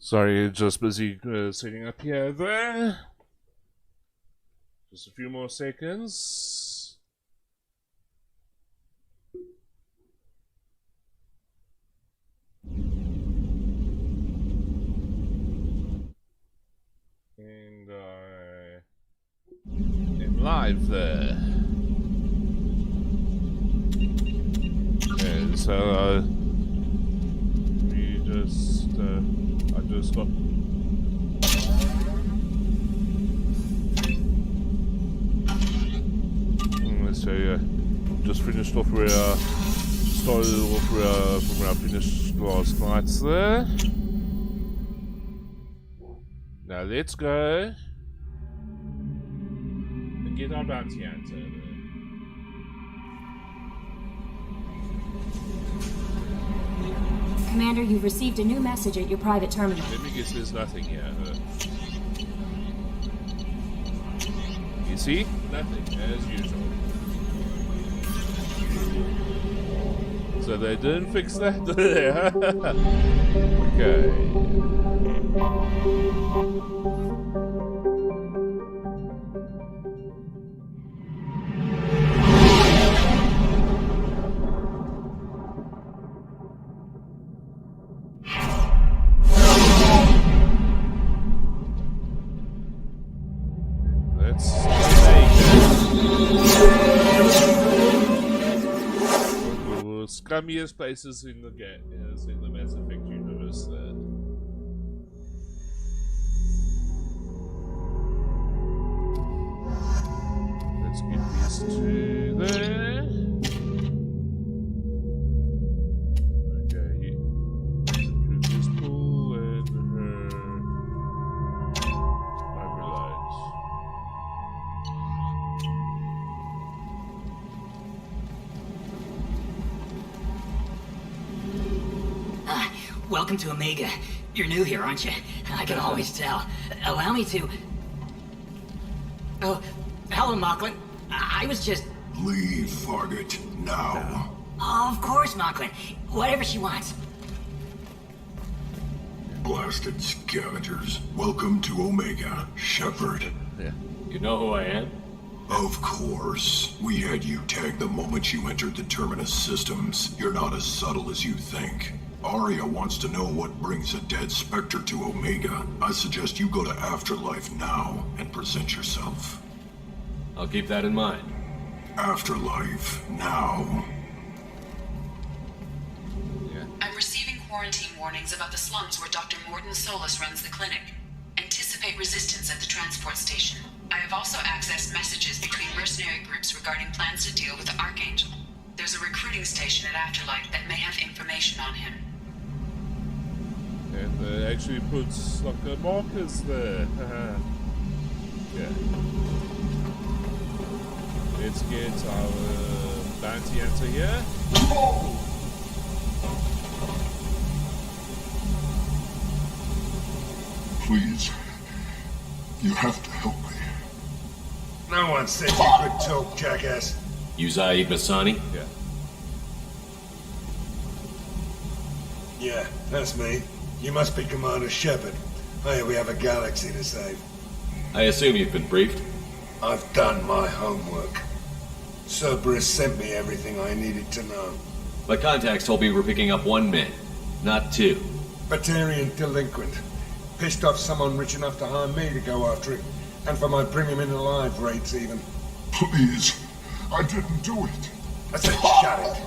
Sorry, just busy setting up here there. Just a few more seconds. And I am live there. Okay, so we just I just got so yeah, just finished off where started off from where I finished last night there. Now let's go and get our bounty hunter there. Commander, you've received a new message at your private terminal. Let me guess, there's nothing here. You see? Nothing, as usual. So they didn't fix that there. Okay. Scummiest places in the game is in the Mass Effect universe there. Let's get these two there. Okay. Through this pool and I realize. Welcome to Omega. You're new here, aren't you? I can always tell. Allow me to... Oh, hello, Mocklin. I was just... Leave, Fargate, now. Oh, of course, Mocklin. Whatever she wants. Blasted scavengers. Welcome to Omega, Shepard. Yeah. You know who I am? Of course. We had you tagged the moment you entered the Terminus systems. You're not as subtle as you think. Aria wants to know what brings a dead Spectre to Omega. I suggest you go to Afterlife now and present yourself. I'll keep that in mind. Afterlife now. Yeah. I'm receiving quarantine warnings about the slums where Dr. Mordin Solus runs the clinic. Anticipate resistance at the transport station. I have also accessed messages between mercenary groups regarding plans to deal with the Archangel. There's a recruiting station at Afterlife that may have information on him. And actually puts like markers there. Yeah. Let's get our bounty hunter here. Please. You have to help me. No one said you could talk, jackass. You Zaid Masani? Yeah. Yeah, that's me. You must be Commander Shepard. Hey, we have a galaxy to save. I assume you've been briefed? I've done my homework. Cerberus sent me everything I needed to know. My contacts told me we're picking up one man, not two. Batarian delinquent. Pissed off someone rich enough to hire me to go after him. And for my bring him in alive rates even. Please. I didn't do it. I said shut it.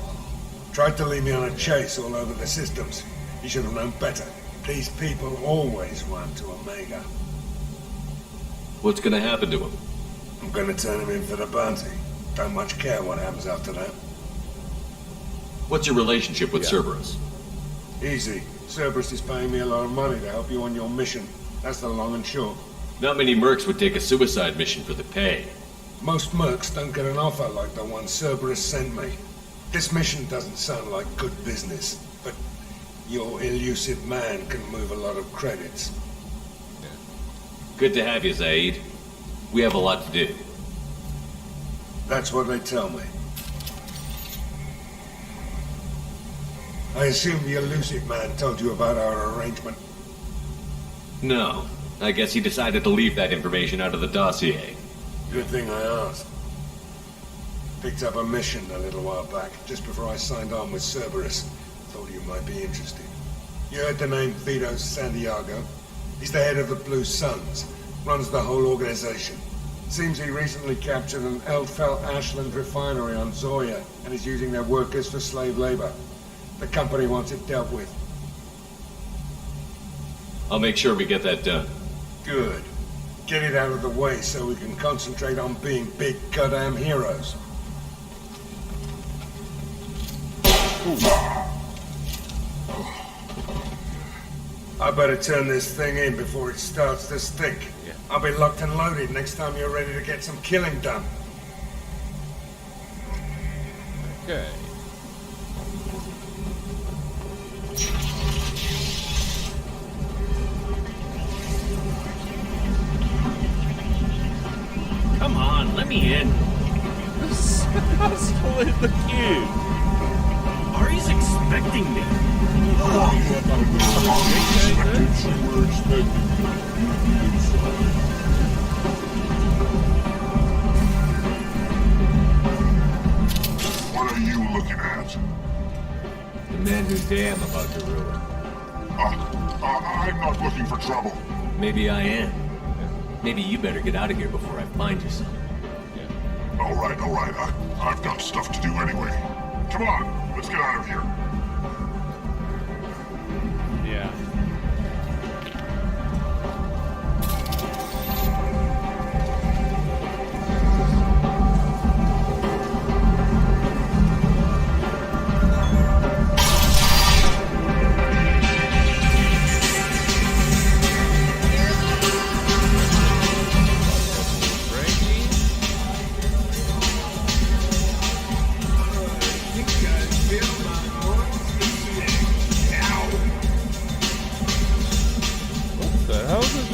Tried to lead me on a chase all over the systems. You should have known better. These people always run to Omega. What's gonna happen to him? I'm gonna turn him in for the bounty. Don't much care what happens after that. What's your relationship with Yeah. Cerberus? Easy. Cerberus is paying me a lot of money to help you on your mission. That's the long and short. Not many mercs would take a suicide mission for the pay. Most mercs don't get an offer like the one Cerberus sent me. This mission doesn't sound like good business, but your elusive man can move a lot of credits. Good to have you, Zaid. We have a lot to do. That's what they tell me. I assume the elusive man told you about our arrangement. No. I guess he decided to leave that information out of the dossier. Good thing I asked. Picked up a mission a little while back, just before I signed on with Cerberus. Thought you might be interested. You heard the name Vito Santiago? He's the head of the Blue Suns, runs the whole organization. Seems he recently captured an Eldfell Ashland refinery on Zoya and is using their workers for slave labor. The company wants it dealt with. I'll make sure we get that done. Good. Get it out of the way so we can concentrate on being big goddamn heroes. I better turn this thing in before it starts to stink. Yeah. I'll be locked and loaded next time you're ready to get some killing done. Okay. Come on, let me in. Still in the queue. Ari's expecting me. What are you looking at? The man who damn about to ruin. I'm not looking for trouble. Maybe I am. Maybe you better get out of here before I find you some. All right. I've got stuff to do anyway. Come on, let's get out of here. Yeah.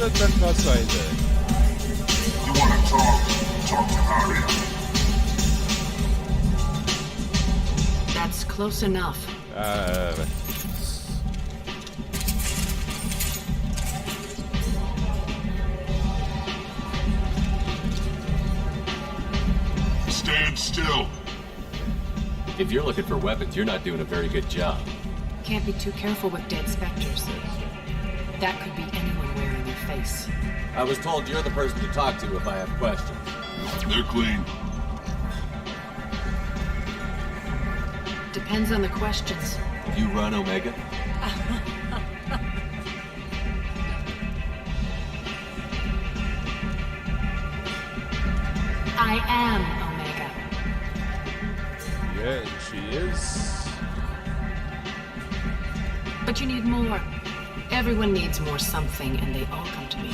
That cross right there. You want to talk to Aria. That's close enough. Stand still. If you're looking for weapons, you're not doing a very good job. Can't be too careful with dead specters. That could be anyone wearing their face. I was told you're the person to talk to if I have questions. They're clean. Depends on the questions. You run Omega? I am Omega. Yeah, she is. But you need more. Everyone needs more something, and they all come to me.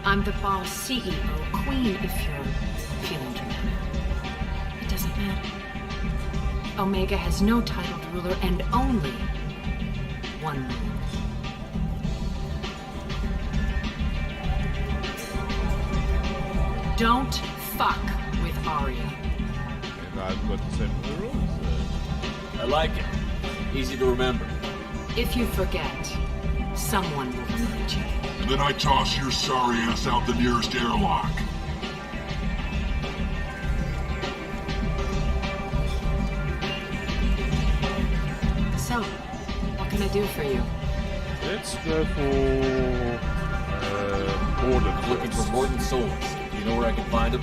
I'm the boss, CEO, queen, if you're feeling dramatic. It doesn't matter. Omega has no titled ruler and only one rule. Don't fuck with Aria. And I've got the same rules. I like it. Easy to remember. If you forget, someone will remind you. And then I toss your sorry ass out the nearest airlock. So, what can I do for you? Let's go for Morden. Looking for Morden Solus. Do you know where I can find him?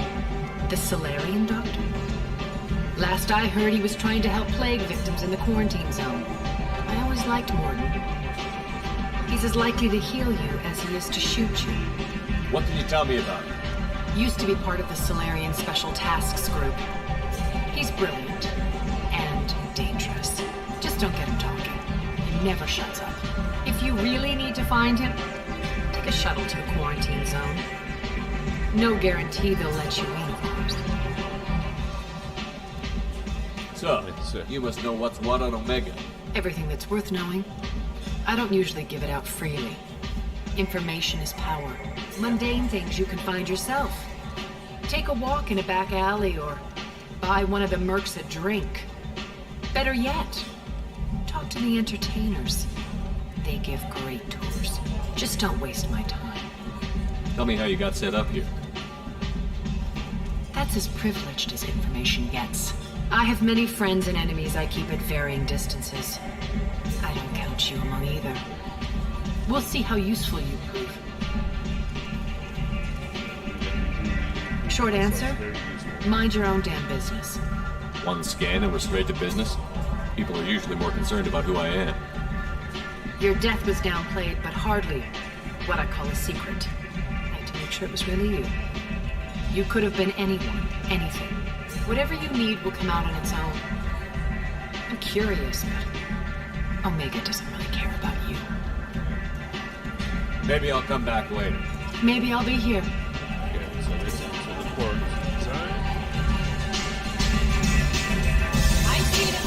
The Solarian doctor? Last I heard, he was trying to help plague victims in the quarantine zone. I always liked Morden. He's as likely to heal you as he is to shoot you. What can you tell me about him? Used to be part of the Solarian Special Tasks Group. He's brilliant and dangerous. Just don't get him talking. He never shuts up. If you really need to find him, take a shuttle to the quarantine zone. No guarantee they'll let you in, of course. So, you must know what's what on Omega. Everything that's worth knowing. I don't usually give it out freely. Information is power. Mundane things you can find yourself. Take a walk in a back alley or buy one of the mercs a drink. Better yet, talk to the entertainers. They give great tours. Just don't waste my time. Tell me how you got set up here. That's as privileged as information gets. I have many friends and enemies I keep at varying distances. I don't count you among either. We'll see how useful you prove. Short answer? Mind your own damn business. One scan and we're straight to business? People are usually more concerned about who I am. Your death was downplayed, but hardly what I call a secret. I had to make sure it was really you. You could have been anyone, anything. Whatever you need will come out on its own. I'm curious, but Omega doesn't really care about you. Maybe I'll come back later. Maybe I'll be here. Okay, so this is the port zone. I see the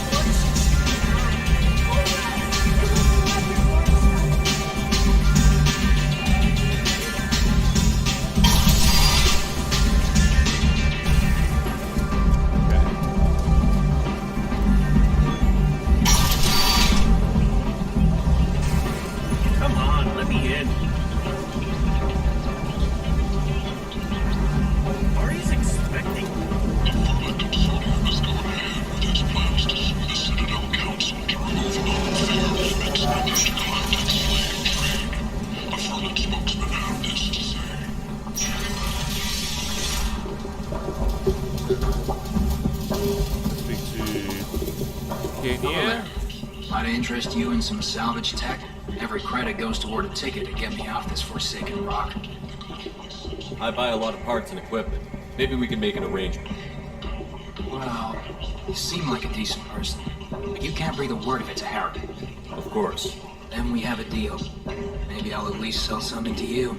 Come on, let me in. Ari's expecting. Speak to Kenya. Might interest you in some salvage tech? Every credit goes toward a ticket to get me off this forsaken rock. I buy a lot of parts and equipment. Maybe we can make an arrangement. Well, you seem like a decent person, but you can't breathe a word if it's a Herod. Of course. Then we have a deal. Maybe I'll at least sell something to you.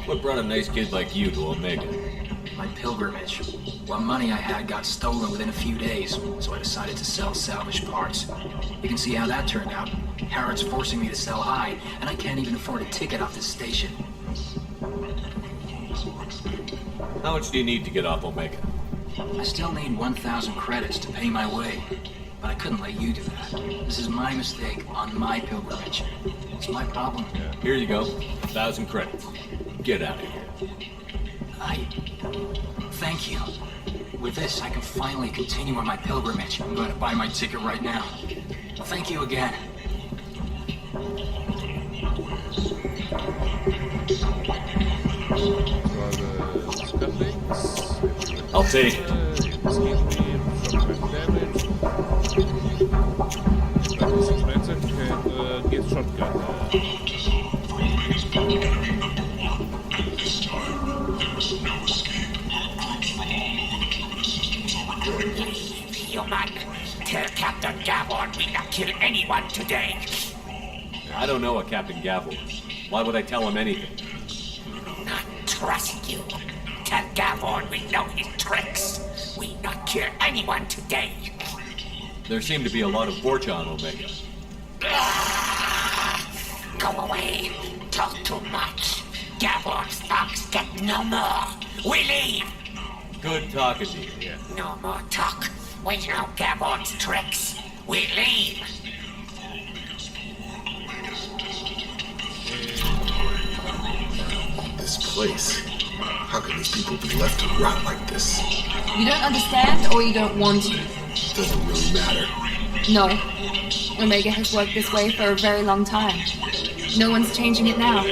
What brought a nice kid like you to Omega? My pilgrimage. What money I had got stolen within a few days, so I decided to sell salvaged parts. You can see how that turned out. Harrod's forcing me to sell high, and I can't even afford a ticket off this station. How much do you need to get off Omega? I still need 1,000 credits to pay my way, but I couldn't let you do that. This is my mistake on my pilgrimage. It's my problem. Here you go. 1,000 credits. Get out of here. Thank you. With this, I can finally continue on my pilgrimage. I'm going to buy my ticket right now. Thank you again. I'll take it. Get shotgun. Human, tell Captain Gavon we not kill anyone today. I don't know a Captain Gavel. Why would I tell him anything? Not trust you. Tell Gavon we know his tricks. We not kill anyone today. There seem to be a lot of Borcha on Omega. Go away. Talk too much. Gavon's thugs get no more. We leave. Good talking to you. Yeah. No more talk. We know Gavon's tricks. We leave. This place. How can these people be left to rot like this? You don't understand or you don't want to? Doesn't really matter. No. Omega has worked this way for a very long time. No one's changing it now.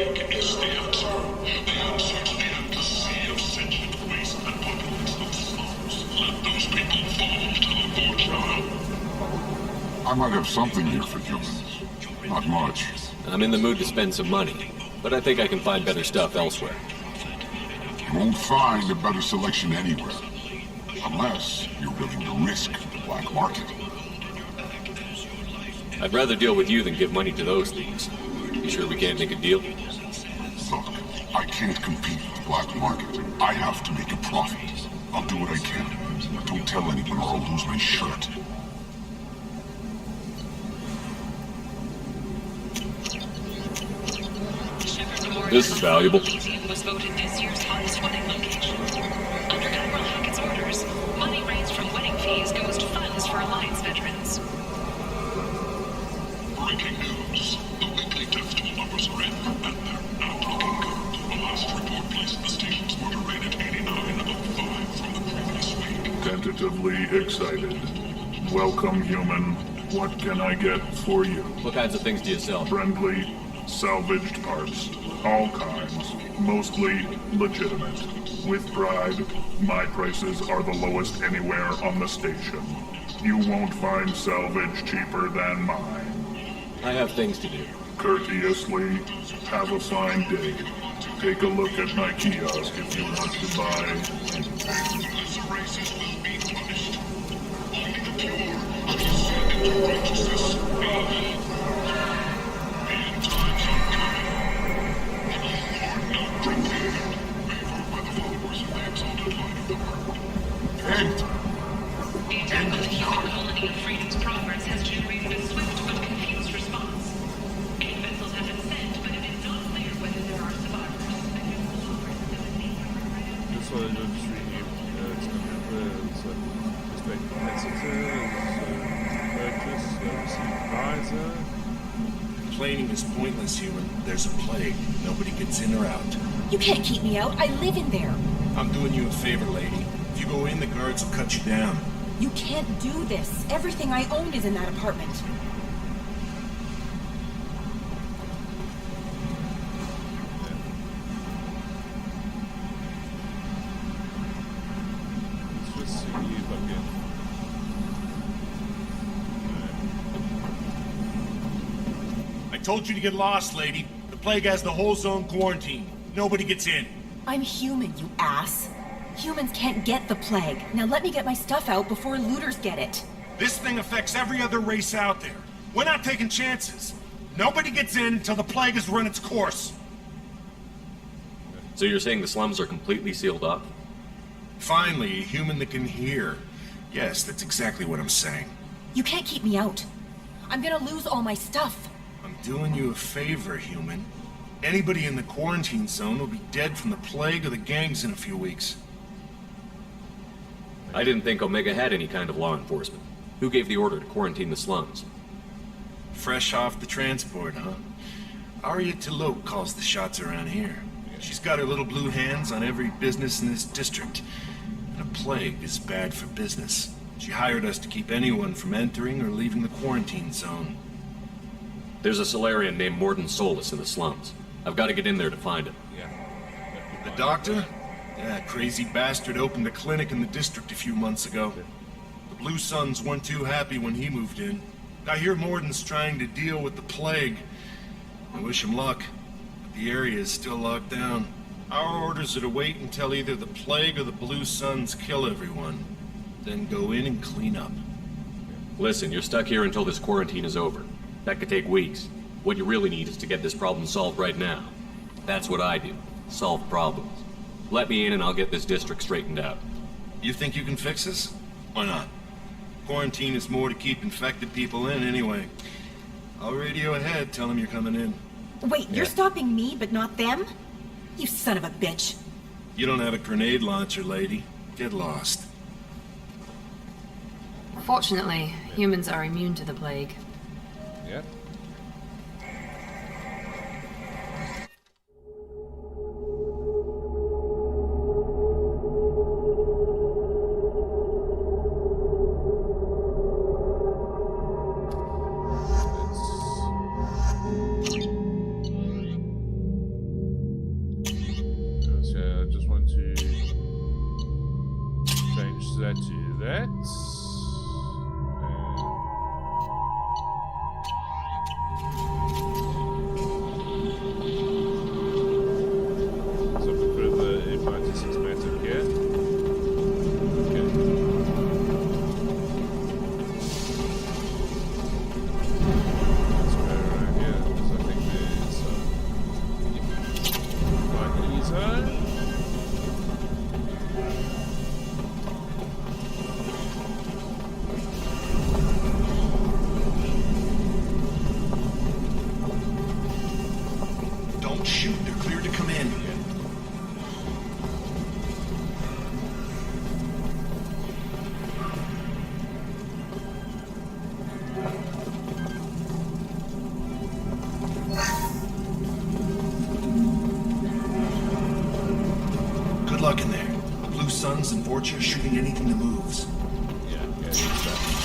I might have something here for humans. Not much. I'm in the mood to spend some money, but I think I can find better stuff elsewhere. You won't find a better selection anywhere. Unless you're willing to risk the black market. I'd rather deal with you than give money to those thieves. You sure we can't make a deal? Look, I can't compete with the black market. I have to make a profit. I'll do what I can. But don't tell anyone or I'll lose my shirt. This is valuable. Was voted this year's hottest wedding location. Under Admiral Hackett's orders, money raised from wedding fees goes to funds for Alliance veterans. Breaking news. The weekly Death toll numbers are in, and they're not looking good. The last report placed the station's murder rate at 89, up 5 from the previous week. Tentatively excited. Welcome, human. What can I get for you? What kinds of things do you sell? Friendly, salvaged parts. All kinds. Mostly legitimate. With pride, my prices are the lowest anywhere on the station. You won't find salvage cheaper than mine. I have things to do. Courteously, have a fine day. Take a look at my kiosk if you want to buy anything. The racist will be punished. Only the pure are descended to righteousness. The end times are coming. But you are not prepared. Favored by the followers of the exalted light of the world. The attack on the human colony of Freedom's Progress has generated a swift but confused response. 8 vessels have been sent, but it is not clear whether there are survivors. This one just rename respect competitors, purchase, receive advisor. Complaining is pointless, human. There's a plague. Nobody gets in or out. You can't keep me out. I live in there. I'm doing you a favor, lady. If you go in, the guards will cut you down. You can't do this. Everything I own is in that apartment. Let's just see if I can. I told you to get lost, lady. The plague has the whole zone quarantined. Nobody gets in. I'm human, you ass. Humans can't get the plague. Now let me get my stuff out before looters get it. This thing affects every other race out there. We're not taking chances. Nobody gets in until the plague has run its course. So you're saying the slums are completely sealed up? Finally, a human that can hear. Yes, that's exactly what I'm saying. You can't keep me out. I'm gonna lose all my stuff. I'm doing you a favor, human. Anybody in the quarantine zone will be dead from the plague or the gangs in a few weeks. I didn't think Omega had any kind of law enforcement. Who gave the order to quarantine the slums? Fresh off the transport, huh? Arya T'Loak calls the shots around here. She's got her little blue hands on every business in this district. And a plague is bad for business. She hired us to keep anyone from entering or leaving the quarantine zone. There's a Solarian named Morden Solus in the slums. I've got to get in there to find him. The doctor? Yeah, crazy bastard opened a clinic in the district a few months ago. The Blue Suns weren't too happy when he moved in. I hear Morden's trying to deal with the plague. I wish him luck, but the area is still locked down. Our orders are to wait until either the plague or the Blue Suns kill everyone, then go in and clean up. Listen, you're stuck here until this quarantine is over. That could take weeks. What you really need is to get this problem solved right now. That's what I do. Solve problems. Let me in and I'll get this district straightened out. You think you can fix this? Why not? Quarantine is more to keep infected people in anyway. I'll radio ahead, tell them you're coming in. Wait, you're stopping me, but not them? You son of a bitch. You don't have a grenade launcher, lady. Get lost. Fortunately, humans are immune to the plague. Yep. So I just want to change that to that. luck in there. Blue Suns and Vorcha shooting anything that moves. Yeah, it's that.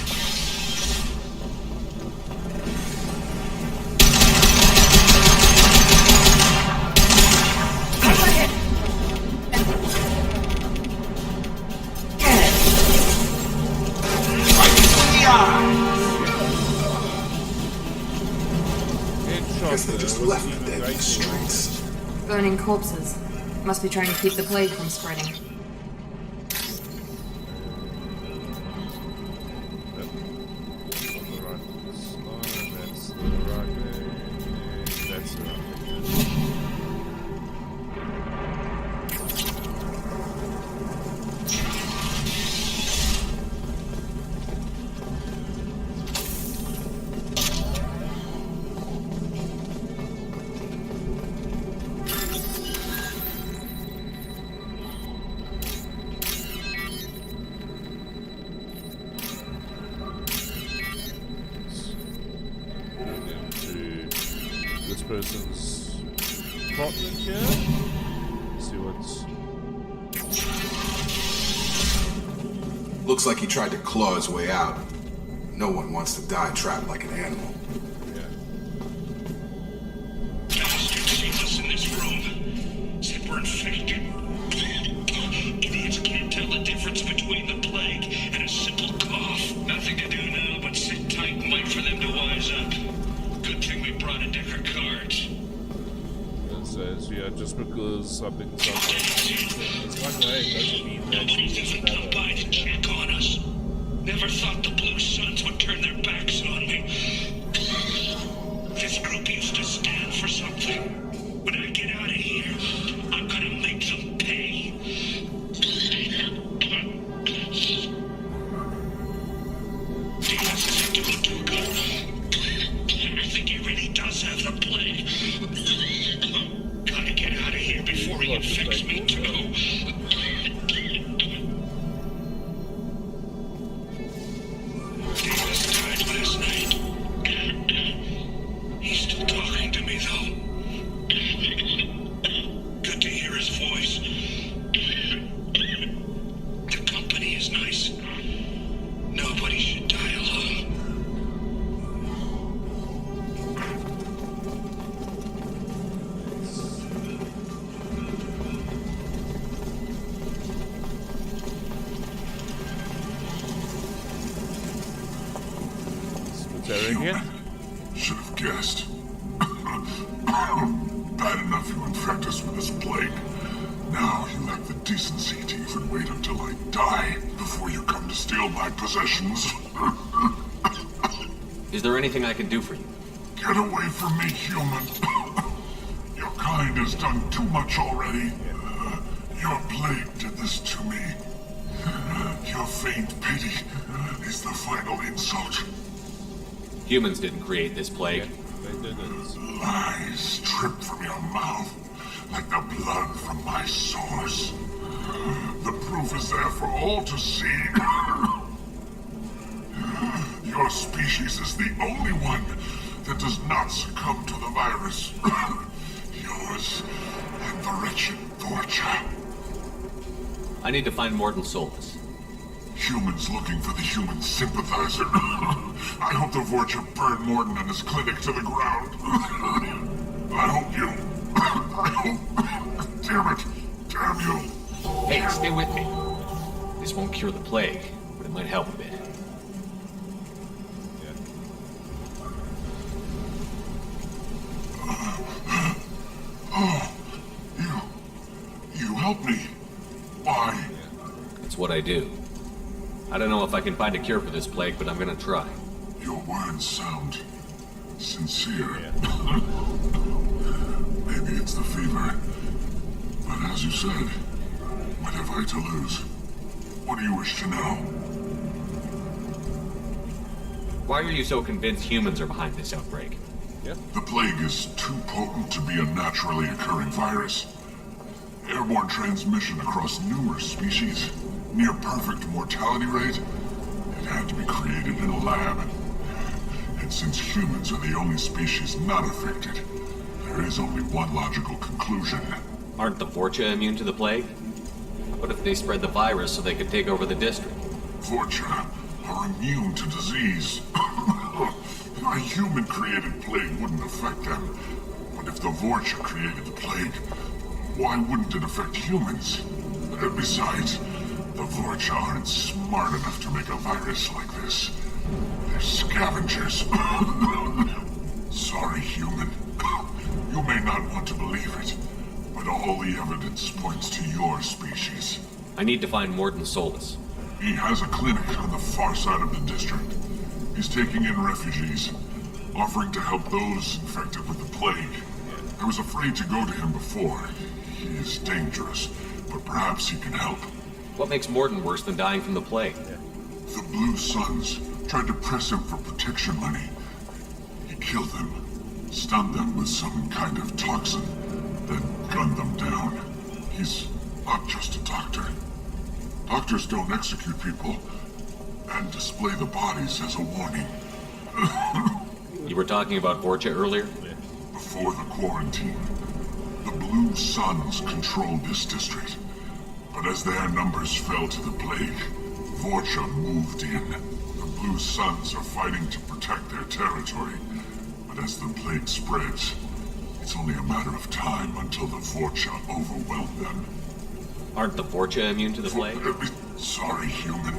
Guess they just left the dead in the streets. Burning corpses. Must be trying to keep the plague from spreading. Person's apartment here. Let's see what's. Looks like he tried to claw his way out. No one wants to die trapped like an animal. Bastards seen us in this room. Said we're infected. Idiots can't tell the difference between the plague and a simple cough. Nothing to do now but sit tight and wait for them to wise up. Good thing we brought a deck of cards. It says, yeah, just because something's it's one way, it doesn't mean that Nobody's even come by to check on us. Never thought the Blue Suns would turn their backs on me. This group used to stand for something. When I get out of here, I'm gonna make them pay. Diaz isn't doing too good. I think he really does have the plague. Gotta get out of here before he infects me too. Diaz died last night. He's still talking to me though. Good to hear his voice. The company is nice. Nobody should die alone. Human. Should have guessed. Bad enough you infect us with this plague. Now you lack the decency to even wait until I die before you come to steal my possessions. Is there anything I can do for you? Get away from me, human. Your kind has done too much already. Your plague did this to me. Your faint pity is the final insult. Humans didn't create this plague. They didn't. Lies drip from your mouth like the blood from my sores. The proof is there for all to see. Your species is the only one that does not succumb to the virus. Yours and the wretched Vorcha. I need to find Mordin Solus. Humans looking for the human sympathizer. I hope the Vorcha burned Mordin and his clinic to the ground. I hope you... I hope... Damn it. Damn you. Hey, stay with me. This won't cure the plague, but it might help a bit. Oh, you helped me. Why? It's what I do. I don't know if I can find a cure for this plague, but I'm gonna try. Your words sound sincere. Maybe it's the fever. But as you said, what have I to lose? What do you wish to know? Why are you so convinced humans are behind this outbreak? The plague is too potent to be a naturally occurring virus. Airborne transmission across numerous species, near perfect mortality rate. It had to be created in a lab. And since humans are the only species not affected, there is only one logical conclusion. Aren't the Vorcha immune to the plague? What if they spread the virus so they could take over the district? Vorcha are immune to disease. A human-created plague wouldn't affect them. But if the Vorcha created the plague, why wouldn't it affect humans? Besides, the Vorcha aren't smart enough to make a virus like this. They're scavengers. Sorry, human. You may not want to believe it, but all the evidence points to your species. I need to find Mordin Solus. He has a clinic on the far side of the district. He's taking in refugees, offering to help those infected with the plague. I was afraid to go to him before. He is dangerous, but perhaps he can help. What makes Mordin worse than dying from the plague? The Blue Suns tried to press him for protection money. He killed them, stunned them with some kind of toxin, then gunned them down. He's not just a doctor. Doctors don't execute people and display the bodies as a warning. You were talking about Vorcha earlier? Before the quarantine, the Blue Suns controlled this district. But as their numbers fell to the plague, Vorcha moved in. The Blue Suns are fighting to protect their territory. But as the plague spreads, it's only a matter of time until the Vorcha overwhelm them. Aren't the Vorcha immune to the plague? Sorry, human.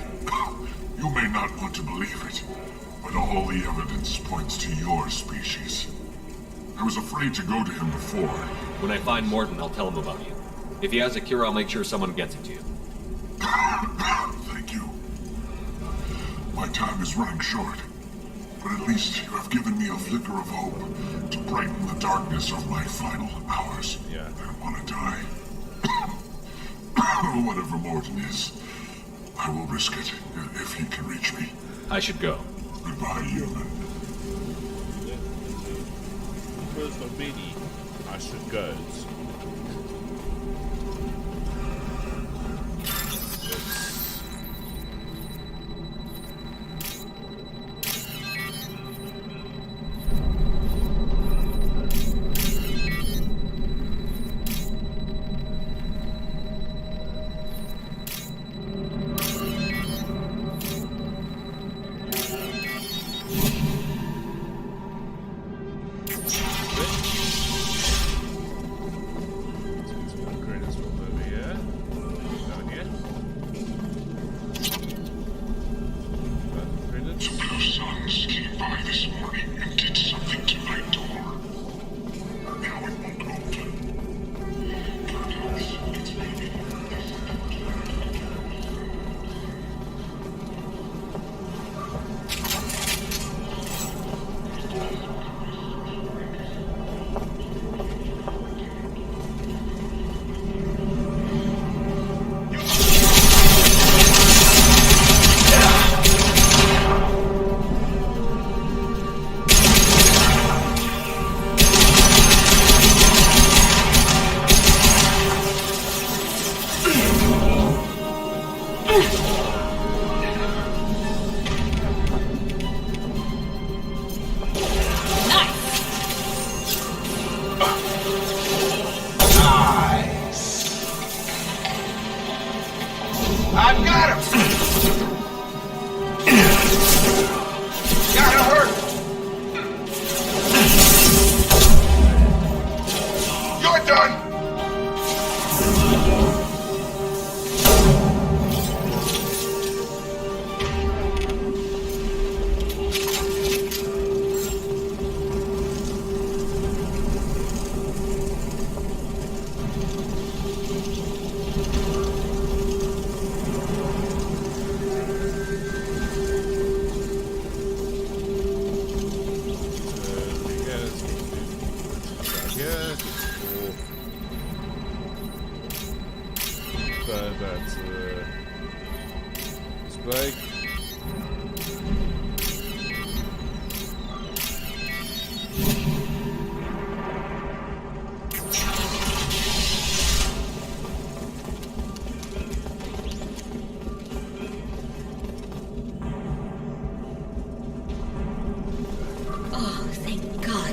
You may not want to believe it, but all the evidence points to your species. I was afraid to go to him before. When I find Mordin, I'll tell him about you. If he has a cure, I'll make sure someone gets it to you. Thank you. My time is running short, but at least you have given me a flicker of hope to brighten the darkness of my final hours. Yeah. I don't want to die. Whatever Mordin is, I will risk it if he can reach me. I should go. Goodbye, human. First of many, I should go. I've got him! Gotta hurt! You're done!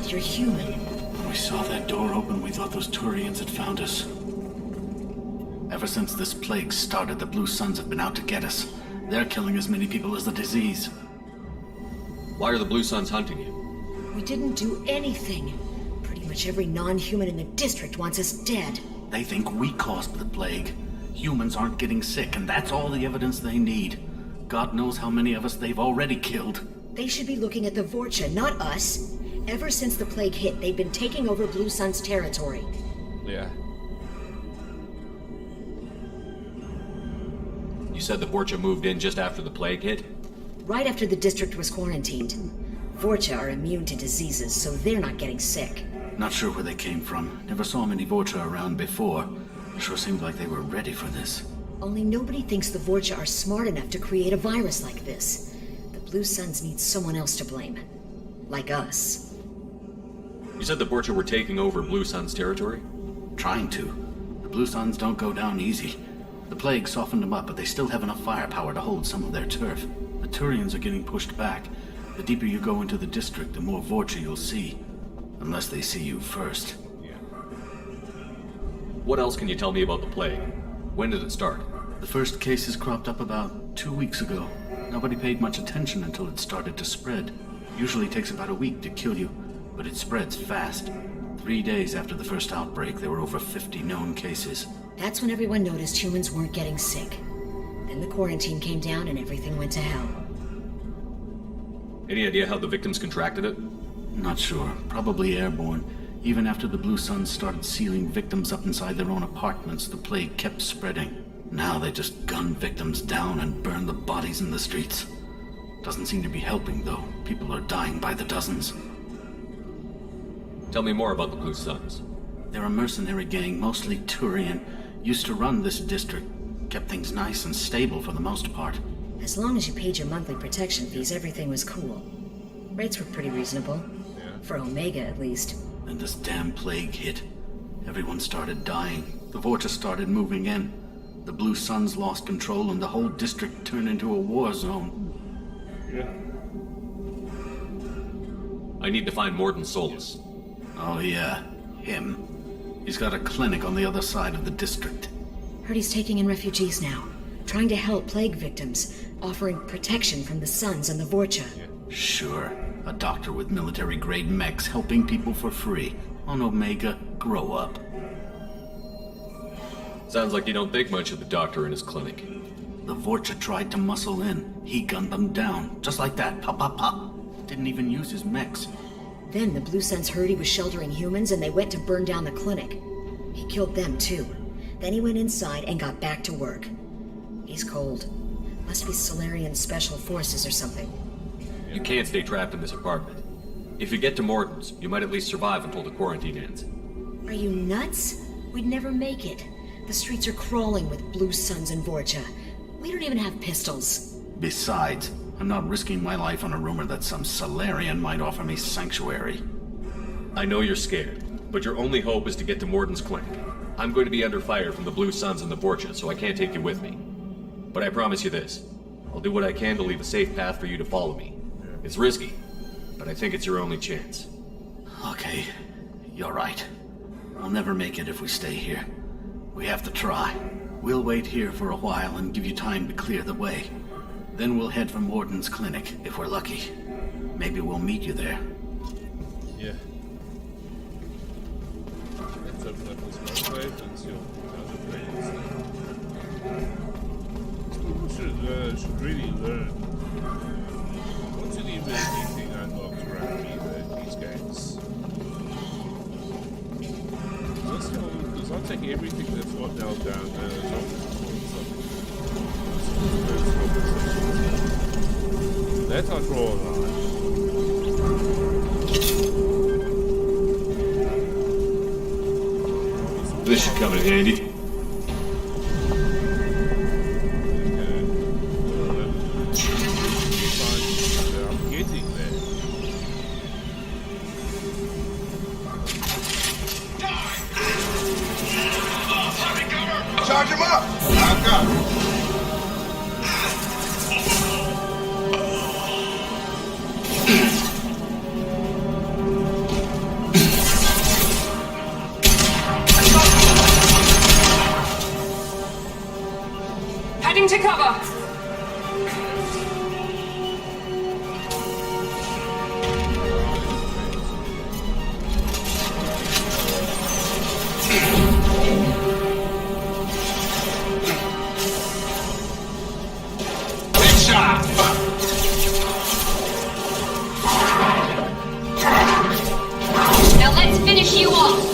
You're human. When we saw that door open, we thought those Turians had found us. Ever since this plague started, the Blue Suns have been out to get us. They're killing as many people as the disease. Why are the Blue Suns hunting you? We didn't do anything. Pretty much every non-human in the district wants us dead. They think we caused the plague. Humans aren't getting sick, and that's all the evidence they need. God knows how many of us they've already killed. They should be looking at the Vorcha, not us. Ever since the plague hit, they've been taking over Blue Sun's territory. Yeah. You said the Vorcha moved in just after the plague hit? Right after the district was quarantined. Vorcha are immune to diseases, so they're not getting sick. Not sure where they came from. Never saw many Vorcha around before. Sure seemed like they were ready for this. Only nobody thinks the Vorcha are smart enough to create a virus like this. The Blue Suns need someone else to blame. Like us. You said the Vorcha were taking over Blue Sun's territory? Trying to. The Blue Suns don't go down easy. The plague softened them up, but they still have enough firepower to hold some of their turf. The Turians are getting pushed back. The deeper you go into the district, the more Vorcha you'll see. Unless they see you first. What else can you tell me about the plague? When did it start? The first cases cropped up about 2 weeks ago. Nobody paid much attention until it started to spread. Usually takes about a week to kill you, but it spreads fast. 3 days after the first outbreak, there were over 50 known cases. That's when everyone noticed humans weren't getting sick. Then the quarantine came down and everything went to hell. Any idea how the victims contracted it? Not sure. Probably airborne. Even after the Blue Suns started sealing victims up inside their own apartments, the plague kept spreading. Now they just gun victims down and burn the bodies in the streets. Doesn't seem to be helping, though. People are dying by the dozens. Tell me more about the Blue Suns. They're a mercenary gang, mostly Turian. Used to run this district. Kept things nice and stable for the most part. As long as you paid your monthly protection fees, everything was cool. Rates were pretty reasonable. For Omega, at least. Then this damn plague hit. Everyone started dying. The Vorcha started moving in. The Blue Suns lost control and the whole district turned into a war zone. Yeah. I need to find Morden Solus. Oh yeah, him. He's got a clinic on the other side of the district. Heard he's taking in refugees now. Trying to help plague victims. Offering protection from the Suns and the Vorcha. Sure. A doctor with military-grade mechs helping people for free. On Omega, grow up. Sounds like you don't think much of the doctor and his clinic. The Vorcha tried to muscle in. He gunned them down. Just like that. Pop, pop, pop. Didn't even use his mechs. Then the Blue Suns heard he was sheltering humans and they went to burn down the clinic. He killed them too. Then he went inside and got back to work. He's cold. Must be Solarian Special Forces or something. You can't stay trapped in this apartment. If you get to Morden's, you might at least survive until the quarantine ends. Are you nuts? We'd never make it. The streets are crawling with Blue Suns and Vorcha. We don't even have pistols. Besides, I'm not risking my life on a rumor that some Solarian might offer me sanctuary. I know you're scared, but your only hope is to get to Morden's clinic. I'm going to be under fire from the Blue Suns and the Vorcha, so I can't take you with me. But I promise you this. I'll do what I can to leave a safe path for you to follow me. It's risky, but I think it's your only chance. Okay, you're right. We'll never make it if we stay here. We have to try. We'll wait here for a while and give you time to clear the way. Then we'll head for Morden's clinic, if we're lucky. Maybe we'll meet you there. Yeah. Let's open up this website and see what other things. Should really learn. Wasn't even anything unlocked around either in these games. Because I'll take everything that's not nailed down as long as that's our draw line. This should come in handy. Charge him up! I've got him. Heading to cover. Now let's finish you off.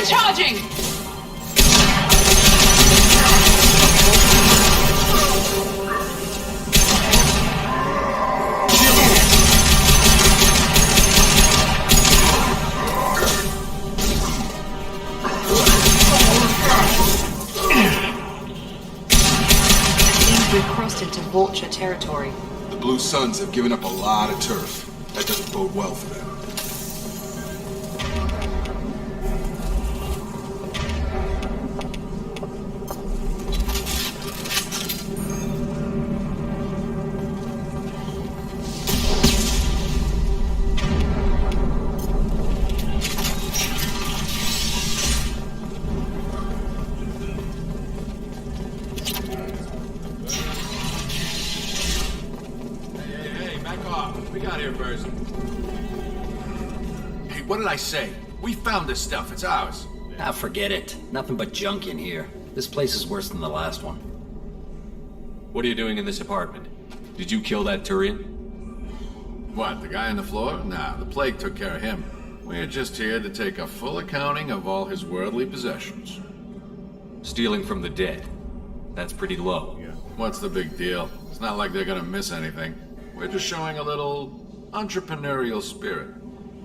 Charging! We've crossed into Vulture territory. The Blue Suns have given up a lot of turf. That doesn't bode well for them. What did I say? We found this stuff. It's ours. Ah, forget it. Nothing but junk in here. This place is worse than the last one. What are you doing in this apartment? Did you kill that Turian? What, the guy on the floor? Nah, the plague took care of him. We're just here to take a full accounting of all his worldly possessions. Stealing from the dead. That's pretty low. Yeah. What's the big deal? It's not like they're gonna miss anything. We're just showing a little entrepreneurial spirit.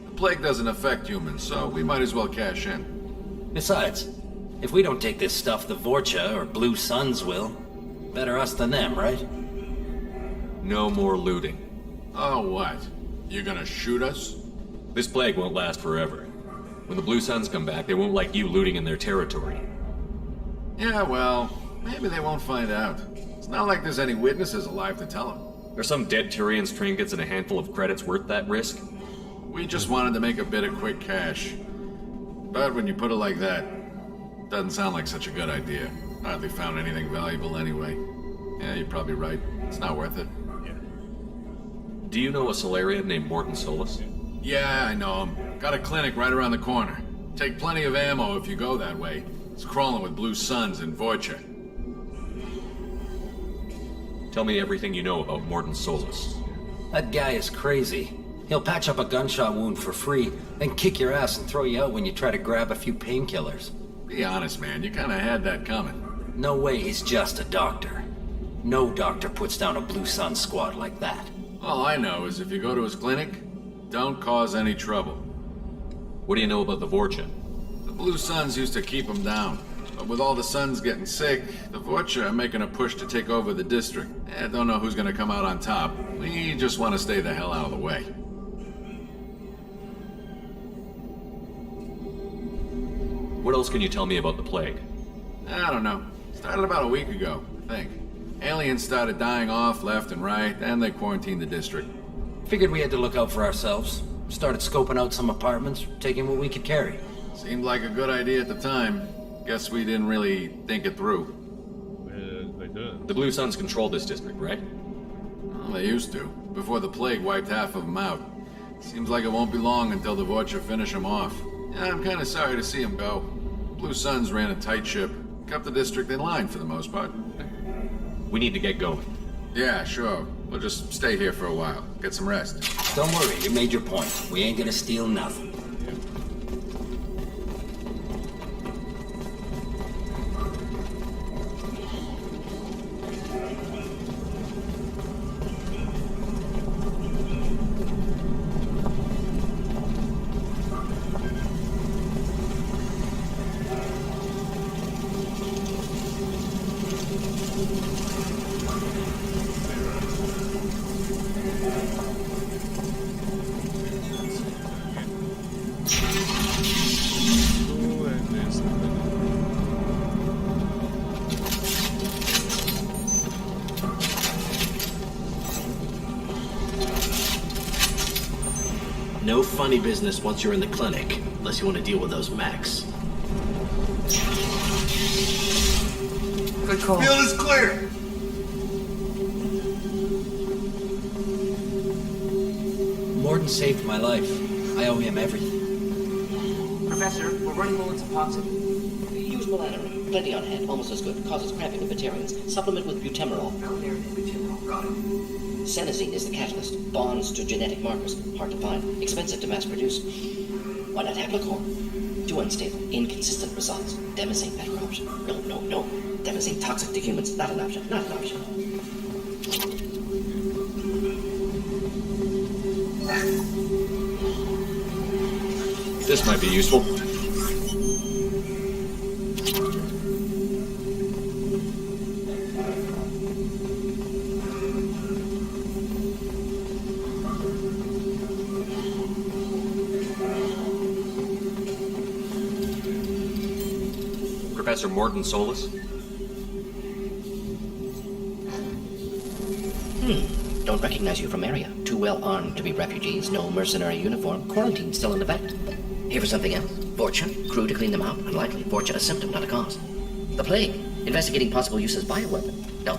The plague doesn't affect humans, so we might as well cash in. Besides, if we don't take this stuff, the Vorcha or Blue Suns will. Better us than them, right? No more looting. Oh, what? You gonna shoot us? This plague won't last forever. When the Blue Suns come back, they won't like you looting in their territory. Yeah, well, maybe they won't find out. It's not like there's any witnesses alive to tell them. Are some dead Turians' trinkets and a handful of credits worth that risk? We just wanted to make a bit of quick cash. But when you put it like that, doesn't sound like such a good idea. Hardly found anything valuable anyway. Yeah, you're probably right. It's not worth it. Yeah. Do you know a Solarian named Morton Solus? Yeah, I know him. Got a clinic right around the corner. Take plenty of ammo if you go that way. It's crawling with Blue Suns and Vorcha. Tell me everything you know about Morton Solus. That guy is crazy. He'll patch up a gunshot wound for free, then kick your ass and throw you out when you try to grab a few painkillers. Be honest, man. You kinda had that coming. No way he's just a doctor. No doctor puts down a Blue Sun squad like that. All I know is if you go to his clinic, don't cause any trouble. What do you know about the Vorcha? The Blue Suns used to keep him down. But with all the Suns getting sick, the Vorcha are making a push to take over the district. Don't know who's gonna come out on top. We just want to stay the hell out of the way. What else can you tell me about the plague? I don't know. Started about a week ago, I think. Aliens started dying off left and right, and they quarantined the district. Figured we had to look out for ourselves. Started scoping out some apartments, taking what we could carry. Seemed like a good idea at the time. Guess we didn't really think it through. They did. The Blue Suns control this district, right? Well, they used to, before the plague wiped half of them out. Seems like it won't be long until the Vorcha finish him off. Yeah, I'm kind of sorry to see him go. Blue Suns ran a tight ship. Kept the district in line for the most part. We need to get going. Yeah, sure. We'll just stay here for a while. Get some rest. Don't worry, you made your point. We ain't gonna steal nothing. No funny business once you're in the clinic, unless you want to deal with those mechs. Good call. Field is clear. Morden saved my life. I owe him everything. Professor, we're running low on Suboxone. Use Melanorin. Plenty on hand. Almost as good. Causes cramping of Batarians. Supplement with butemerol. Melanorin and butemerol. Got it. Senescene is the catalyst. Bonds to genetic markers. Hard to find. Expensive to mass produce. Why not Haplocorn? Too unstable. Inconsistent results. Demosine better option. No. Demosine toxic to humans. Not an option. Not an option. This might be useful. Professor Morden Solis? Don't recognize you from area. Too well armed to be refugees. No mercenary uniform. Quarantine still in effect. Here for something else? Vorcha? Crew to clean them out? Unlikely. Vorcha a symptom, not a cause. The plague? Investigating possible use as bioweapon? No.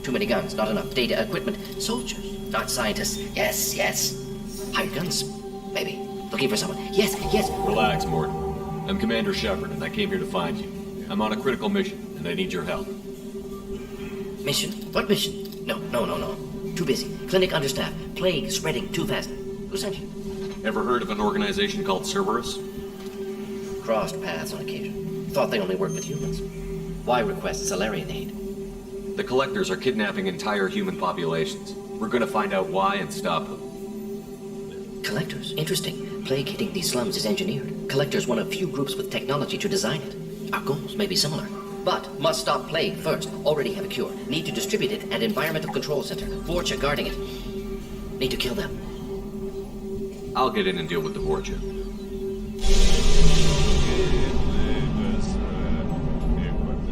Too many guns, not enough data, equipment. Soldiers, not scientists. Yes. Hired guns, maybe. Looking for someone. Yes. Relax, Morden. I'm Commander Shepard, and I came here to find you. I'm on a critical mission, and I need your help. Mission? What mission? No. Too busy. Clinic understaffed. Plague spreading too fast. Who sent you? Ever heard of an organization called Cerberus? Crossed paths on occasion. Thought they only worked with humans. Why request Salarian aid? The Collectors are kidnapping entire human populations. We're gonna find out why and stop them. Collectors? Interesting. Plague hitting these slums is engineered. Collectors one of few groups with technology to design it. Our goals may be similar. But must stop plague first. Already have a cure. Need to distribute it at Environmental Control Center. Vorcha guarding it. Need to kill them. I'll get in and deal with the Vorcha.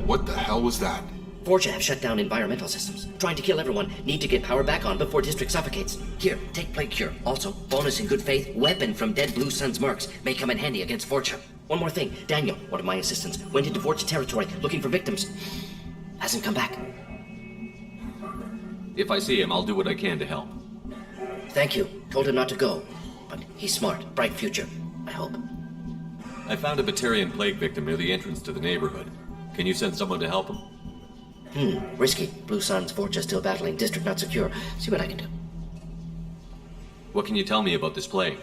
What the hell was that? Vorcha have shut down environmental systems. Trying to kill everyone. Need to get power back on before district suffocates. Here, take plague cure. Also, bonus in good faith, weapon from dead Blue Sun's mercs. May come in handy against Vorcha. One more thing. Daniel, one of my assistants, went into Vorcha territory looking for victims. Hasn't come back. If I see him, I'll do what I can to help. Thank you. Told him not to go. But he's smart. Bright future. I hope. I found a Batarian plague victim near the entrance to the neighborhood. Can you send someone to help him? Risky. Blue Sun's Vorcha still battling. District not secure. See what I can do. What can you tell me about this plague?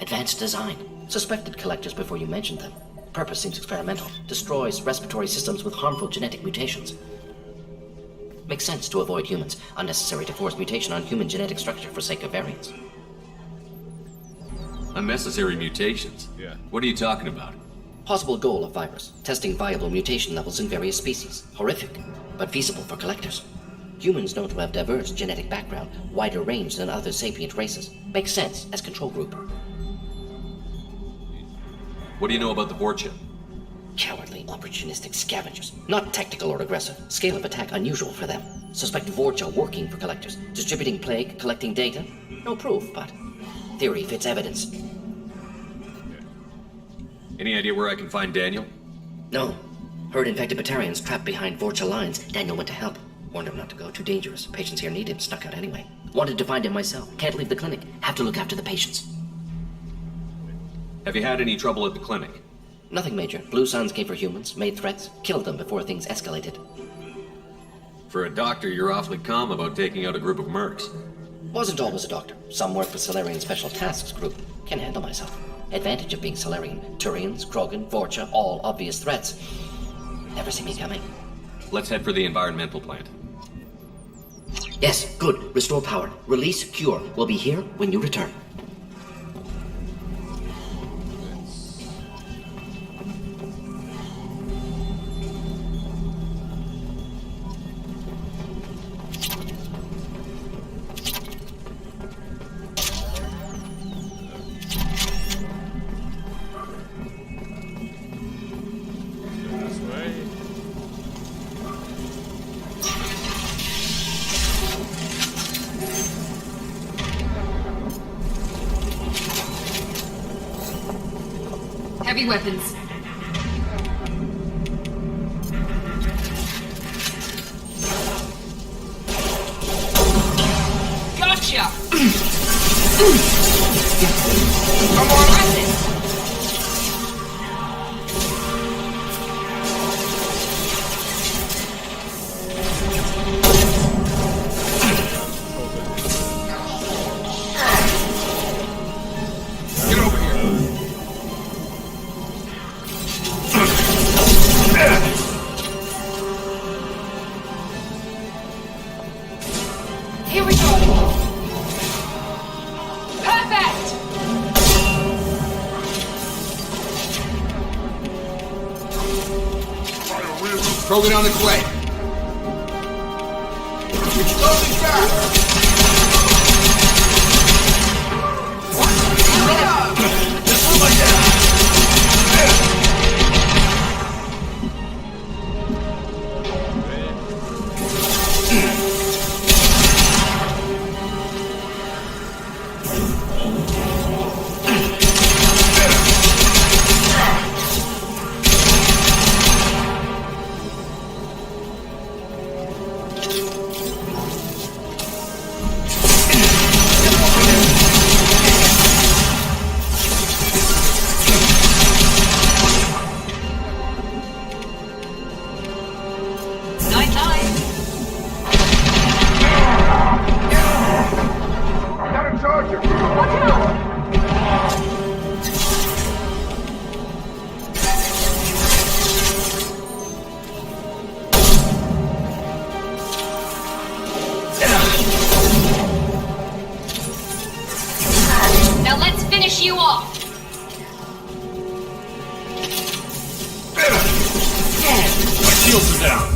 Advanced design. Suspected collectors before you mentioned them. Purpose seems experimental. Destroys respiratory systems with harmful genetic mutations. Makes sense to avoid humans. Unnecessary to force mutation on human genetic structure for sake of variants. Unnecessary mutations? Yeah. What are you talking about? Possible goal of virus. Testing viable mutation levels in various species. Horrific, but feasible for collectors. Humans known to have diverse genetic background, wider range than other sapient races. Makes sense as control group. What do you know about the Vorcha? Cowardly, opportunistic scavengers. Not tactical or aggressive. Scale of attack unusual for them. Suspect Vorcha working for collectors. Distributing plague, collecting data. No proof, but theory fits evidence. Any idea where I can find Daniel? No. Heard infected Batarians trapped behind Vorcha lines. Daniel went to help. Warned him not to go. Too dangerous. Patients here need him. Snuck out anyway. Wanted to find him myself. Can't leave the clinic. Have to look after the patients. Have you had any trouble at the clinic? Nothing major. Blue Suns came for humans, made threats, killed them before things escalated. For a doctor, you're awfully calm about taking out a group of mercs. Wasn't always a doctor. Some worked for Solarian Special Tasks Group. Can handle myself. Advantage of being Solarian. Turians, Krogan, Vorcha, all obvious threats. Never see me coming. Let's head for the environmental plant. Yes, good. Restore power. Release cure. We'll be here when you return. Heavy weapons. Gotcha! Come on! Get over here! Here we go! Perfect! Krogan on its way. Exploding back! Now let's finish you off! My shields are down.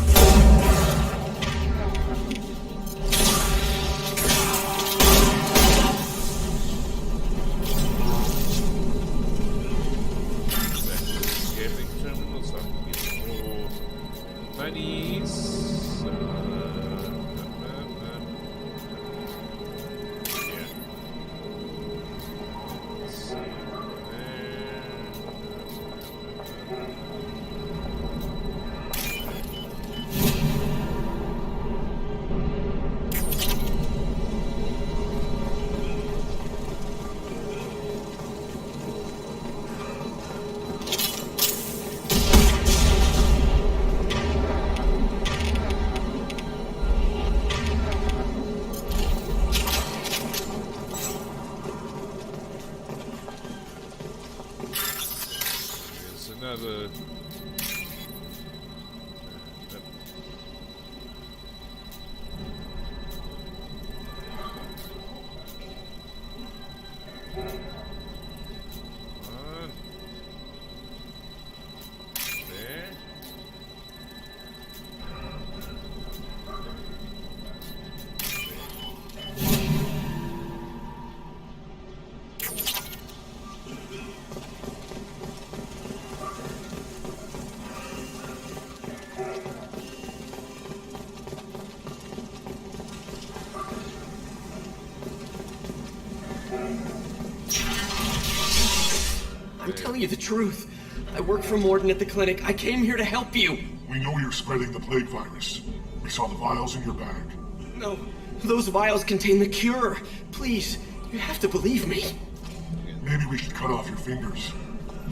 Scaling terminals, I'm getting more monies. Yeah. Let's see there's another. One. There. I'm telling you the truth. I work for Morden at the clinic. I came here to help you. We know you're spreading the plague virus. We saw the vials in your bag. No, Those vials contain the cure. Please, you have to believe me. Maybe we should cut off your fingers.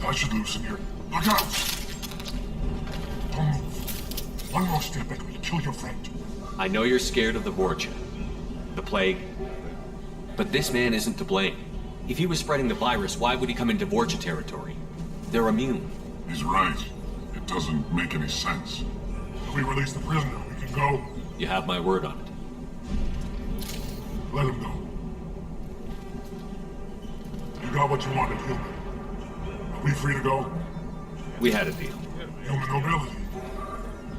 I should loosen your... Look out! Don't move. One more step and we'll kill your friend. I know you're scared of the Vorcha, the plague, but this man isn't to blame. If he was spreading the virus, why would he come into Vorcha territory? They're immune. He's right. It doesn't make any sense. If we release the prisoner, we can go. You have my word on it. Let him go. You got what you wanted, human. Are we free to go? We had a deal. Human nobility.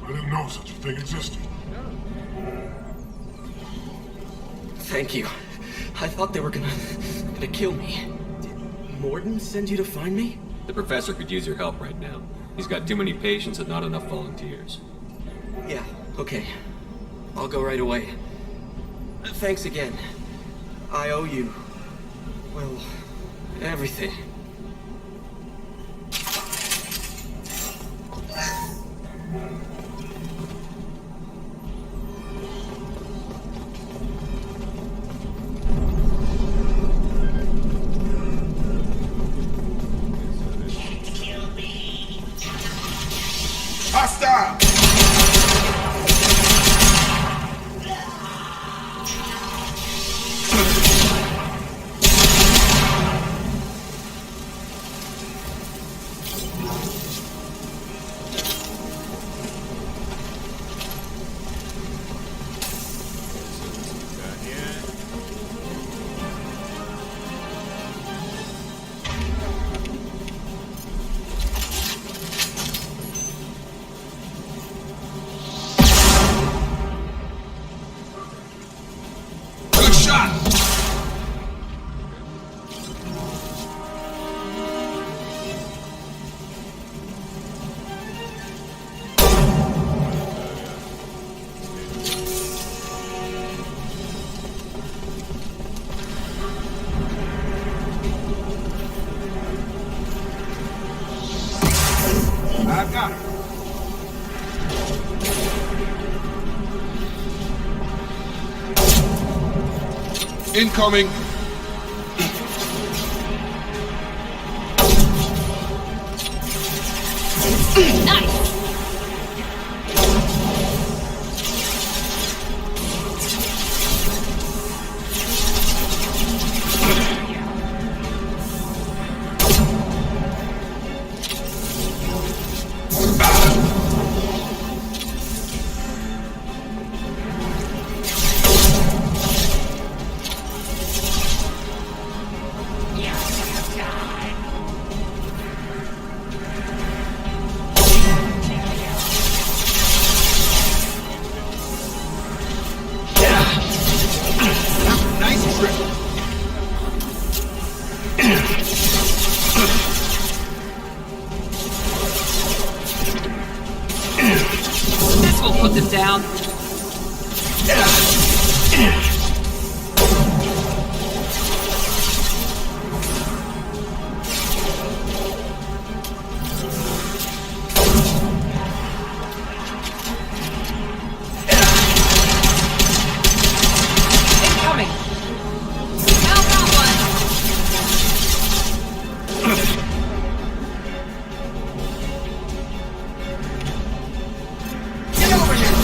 I didn't know such a thing existed. Thank you. I thought they were gonna kill me. Did Mordin send you to find me? The professor could use your help right now. He's got too many patients and not enough volunteers. Yeah, okay. I'll go right away. Thanks again. I owe you... well, everything. Hostile! I've got her. Incoming. Nice! Nice trick. This will put them down. Incoming. Now got one. Get over here.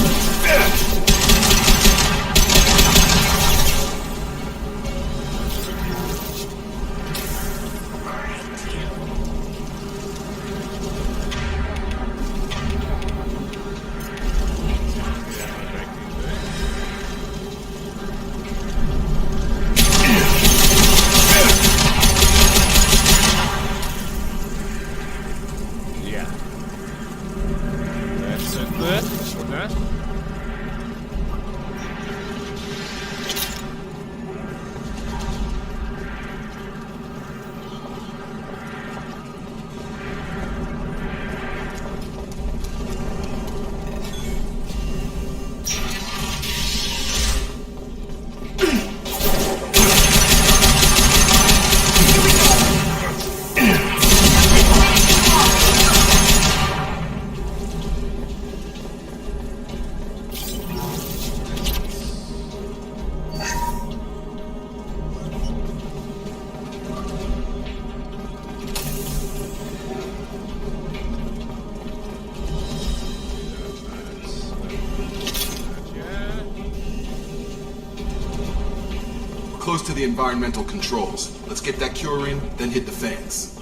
to the environmental controls. Let's get that cure in, then hit the fans.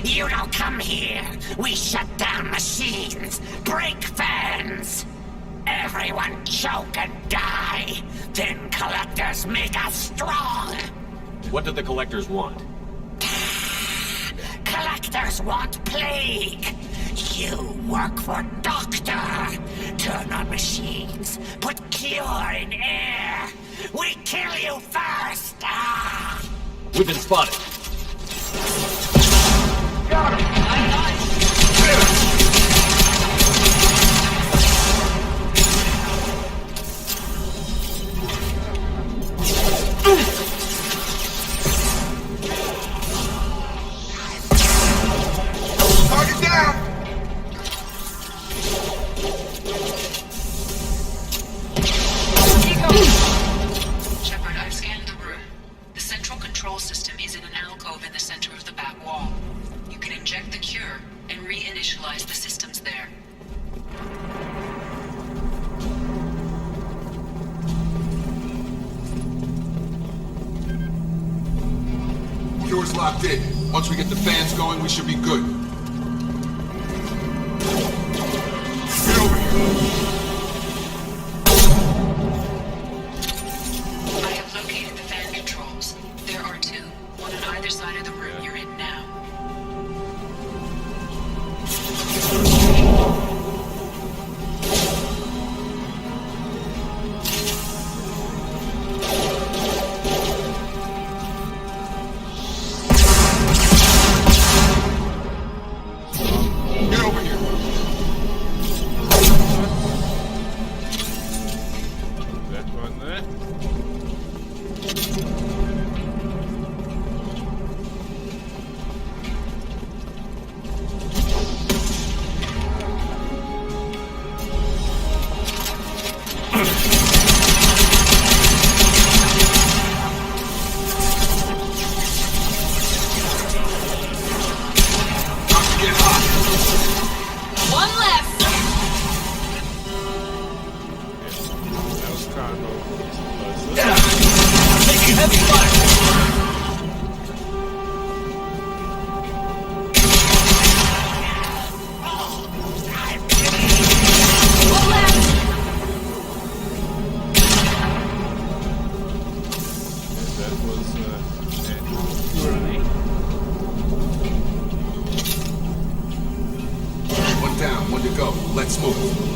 You don't come here. We shut down machines, break fans. Everyone choke and die. Then collectors make us strong. What did the collectors want? Collectors want plague. You work for Doctor. Turn on machines. Put cure in air. We kill you first. We've been spotted. Got him. Target down! Shepard, I've scanned the room. The central control system is in an alcove in the center of the back wall. You can inject the cure and reinitialize the systems there. Cure's locked in. Once we get the fans going, we should be good. Get over here. I have located the fan controls. There are two, one on either side of the room you're in now. Get over here. That one there. One left. That was kind of Taking heavy fire. One left. that was early. One down, one to go. Let's move.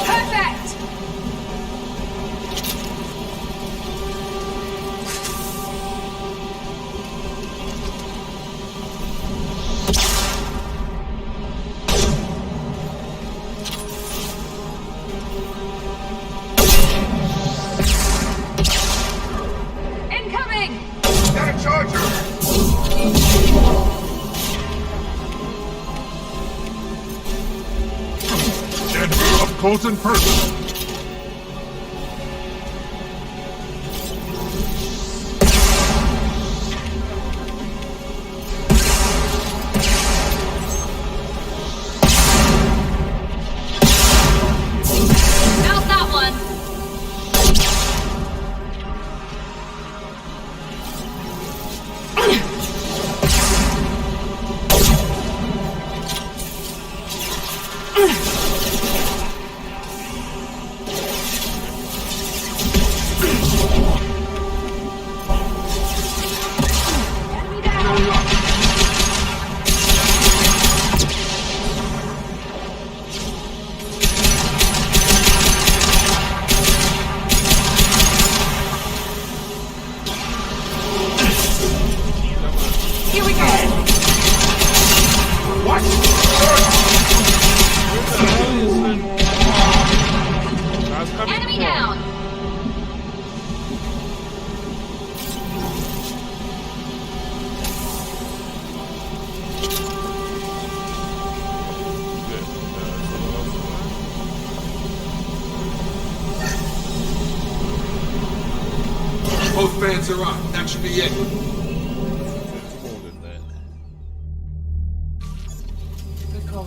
Perfect. Incoming. Got a charger! Enemy up close and personal. How's that one? Here we go. fans are on. That should be it. Good call.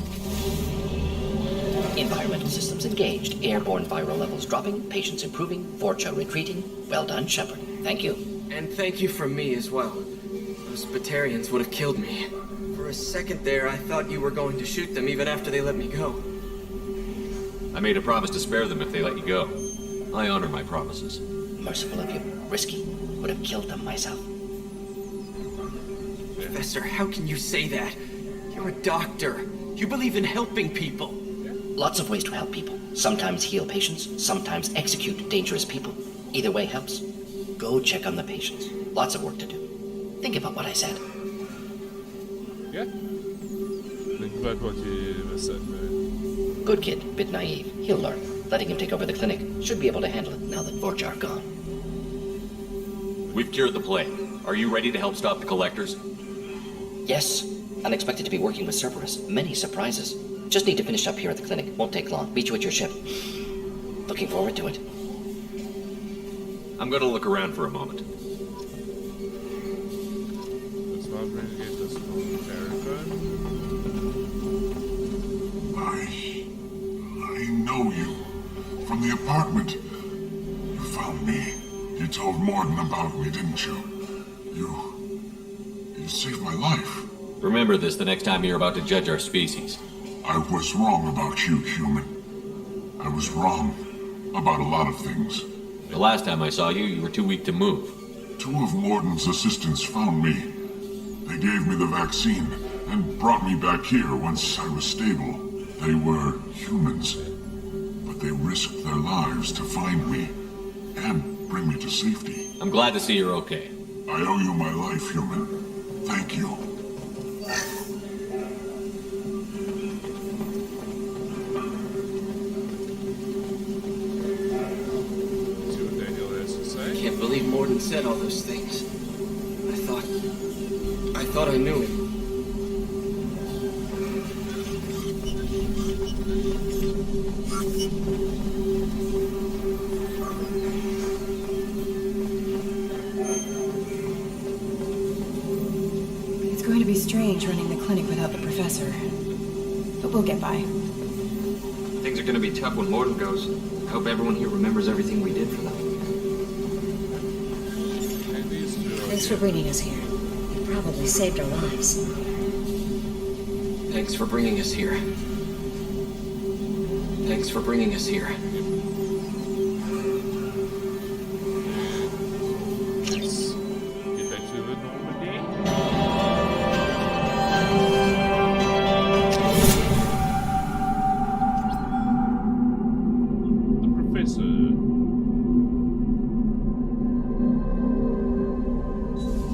Environmental systems engaged. Airborne viral levels dropping. Patients improving. Vorcha retreating. Well done, Shepard. Thank you. And thank you from me as well. Those Batarians would have killed me. For a second there, I thought you were going to shoot them even after they let me go. I made a promise to spare them if they let you go. I honor my promises. Merciful of you. Risky. Would have killed them myself. Professor, how can you say that? You're a doctor. You believe in helping people. Lots of ways to help people. Sometimes heal patients, sometimes execute dangerous people. Either way helps. Go check on the patients. Lots of work to do. Think about what I said. Yeah. Think about what you said, man. Good kid, bit naive. He'll learn. Letting him take over the clinic should be able to handle it now that Vorcha are gone. We've cured the plague. Are you ready to help stop the collectors? Yes. Unexpected to be working with Cerberus. Many surprises. Just need to finish up here at the clinic. Won't take long. Meet you at your ship. Looking forward to it. I'm gonna look around for a moment. Let's not renegade this Paragon. I know you. From the apartment. You found me. You told Morden about me, didn't you? You saved my life. Remember this the next time you're about to judge our species. I was wrong about you, human. I was wrong about a lot of things. The last time I saw you, you were too weak to move. 2 of Morden's assistants found me. They gave me the vaccine and brought me back here once I was stable. They were humans, but they risked their lives to find me and bring me to safety. I'm glad to see you're okay. I owe you my life, human. Thank you. I can't believe Morden said all those things. I thought I knew him. It's going to be strange running the clinic without the professor. But we'll get by. Things are gonna be tough when Morden goes. I hope everyone here remembers everything we did for them. Thanks for bringing us here. You probably saved our lives. Thanks for bringing us here. Thanks for bringing us here. Let's get back to the Normandy. The professor.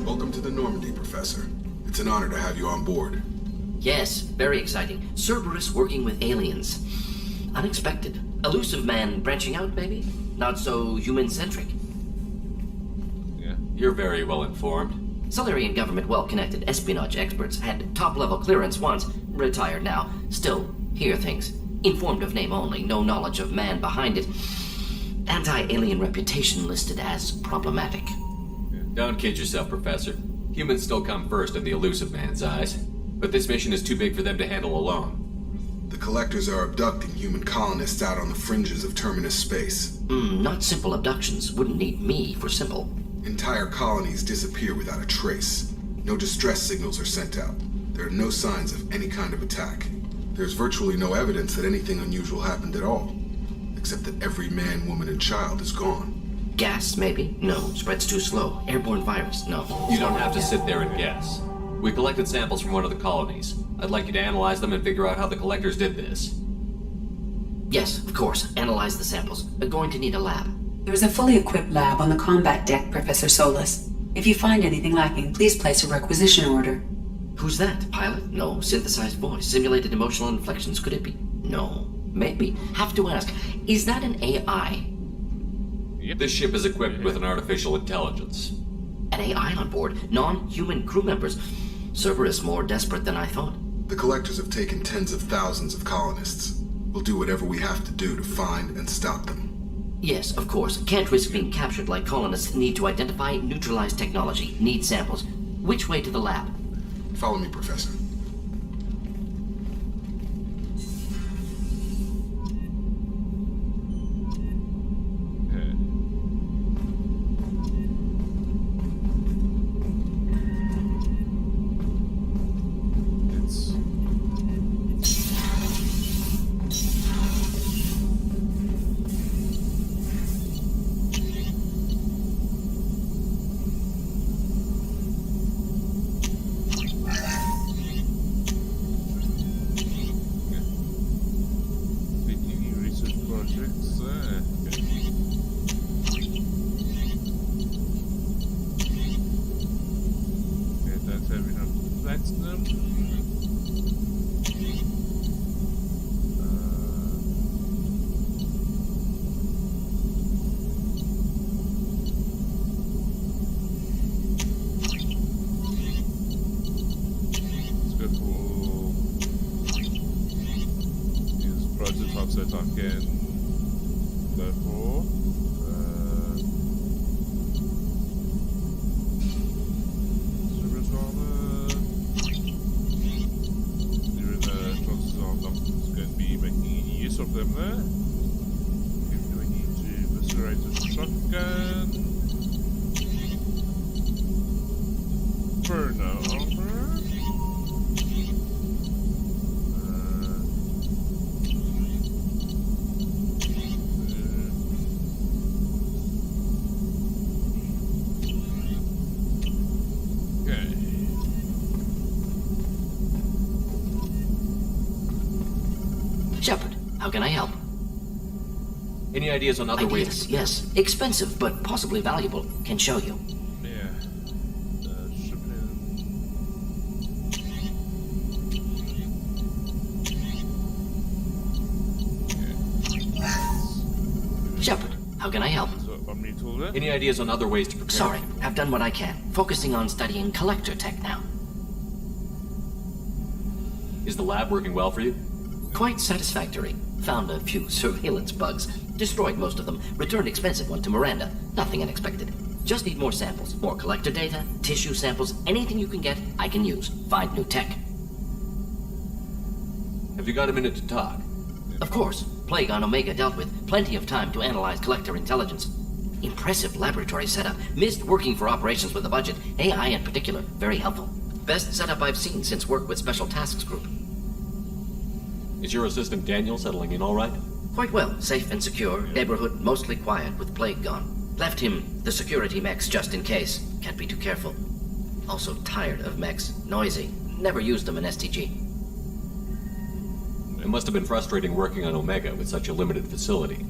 Welcome to the Normandy, Professor. It's an honor to have you on board. Yes, very exciting. Cerberus working with aliens. Unexpected. Elusive man branching out, maybe? Not so human-centric. Yeah. You're very well informed. Solarian government well-connected espionage experts had top-level clearance once. Retired now. Still, hear things. Informed of name only, no knowledge of man behind it. Anti-alien reputation listed as problematic. Don't kid yourself, Professor. Humans still come first in the Elusive Man's eyes. But this mission is too big for them to handle alone. The Collectors are abducting human colonists out on the fringes of Terminus space. Not simple abductions. Wouldn't need me for simple. Entire colonies disappear without a trace. No distress signals are sent out. There are no signs of any kind of attack. There's virtually no evidence that anything unusual happened at all. Except that every man, woman, and child is gone. Gas, maybe? No. Spreads too slow. Airborne virus? No. You don't have to sit there and guess. We collected samples from one of the colonies. I'd like you to analyze them and figure out how the Collectors did this. Yes, of course. Analyze the samples. We're going to need a lab. There's a fully equipped lab on the combat deck, Professor Solus. If you find anything lacking, please place a requisition order. Who's that? Pilot? No. Synthesized voice. Simulated emotional inflections. Could it be? No. Maybe. Have to ask. Is that an AI? Yep. This ship is equipped with an artificial intelligence. An AI on board? Non-human crew members? Cerberus more desperate than I thought. The Collectors have taken tens of thousands of colonists. We'll do whatever we have to do to find and stop them. Yes, of course. Can't risk being captured like colonists need to identify, neutralize technology, need samples. Which way to the lab? Follow me, Professor. Shepard, how can I help? Any ideas on other ways? Yes. Expensive, but possibly valuable. Can show you. Yeah. Shepard, how can I help? Any ideas on other ways to prepare? Sorry, I've done what I can. Focusing on studying collector tech now. Is the lab working well for you? Quite satisfactory. Found a few surveillance bugs. Destroyed most of them. Returned expensive one to Miranda. Nothing unexpected. Just need more samples. More collector data, tissue samples, anything you can get, I can use. Find new tech. Have you got a minute to talk? Of course. Plague on Omega dealt with. Plenty of time to analyze collector intelligence. Impressive laboratory setup. Missed working for operations with a budget. AI in particular. Very helpful. Best setup I've seen since work with Special Tasks Group. Is your assistant Daniel settling in all right? Quite well. Safe and secure. Neighborhood mostly quiet with Plague gone. Left him the security mechs just in case. Can't be too careful. Also tired of mechs. Noisy. Never used them in STG. It must have been frustrating working on Omega with such a limited facility.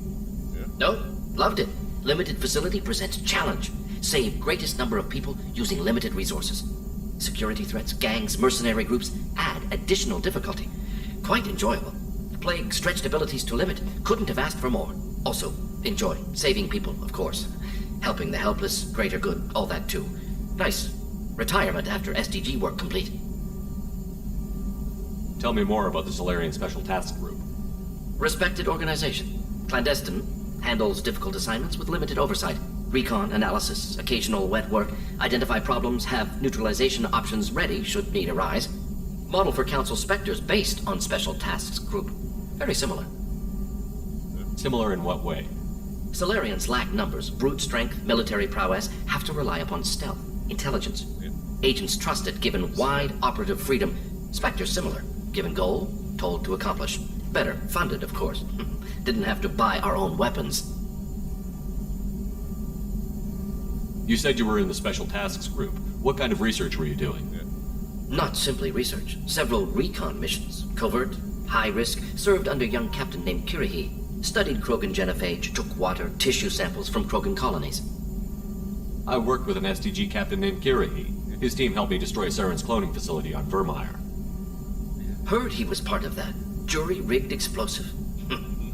Yeah. No, loved it. Limited facility presents challenge. Save greatest number of people using limited resources. Security threats, gangs, mercenary groups add additional difficulty. Quite enjoyable. The Plague stretched abilities to limit. Couldn't have asked for more. Also, enjoy. Saving people, of course. Helping the helpless, greater good, all that too. Nice. Retirement after SDG work complete. Tell me more about the Solarian Special Tasks Group. Respected organization. Clandestine. Handles difficult assignments with limited oversight. Recon, analysis, occasional wet work. Identify problems, have neutralization options ready should need arise. Model for Council Spectres based on Special Tasks Group. Very similar. Similar in what way? Solarians lack numbers, brute strength, military prowess, have to rely upon stealth, intelligence. Agents trusted given wide operative freedom. Spectres similar. Given goal, told to accomplish. Better funded, of course. Didn't have to buy our own weapons. You said you were in the Special Tasks Group. What kind of research were you doing? Not simply research. Several recon missions. Covert, high risk, served under a young captain named Kirihi. Studied Krogan genophage, took water, tissue samples from Krogan colonies. I worked with an SDG captain named Kirihi. His team helped me destroy Saren's cloning facility on Vermeer. Heard he was part of that. Jury-rigged explosive.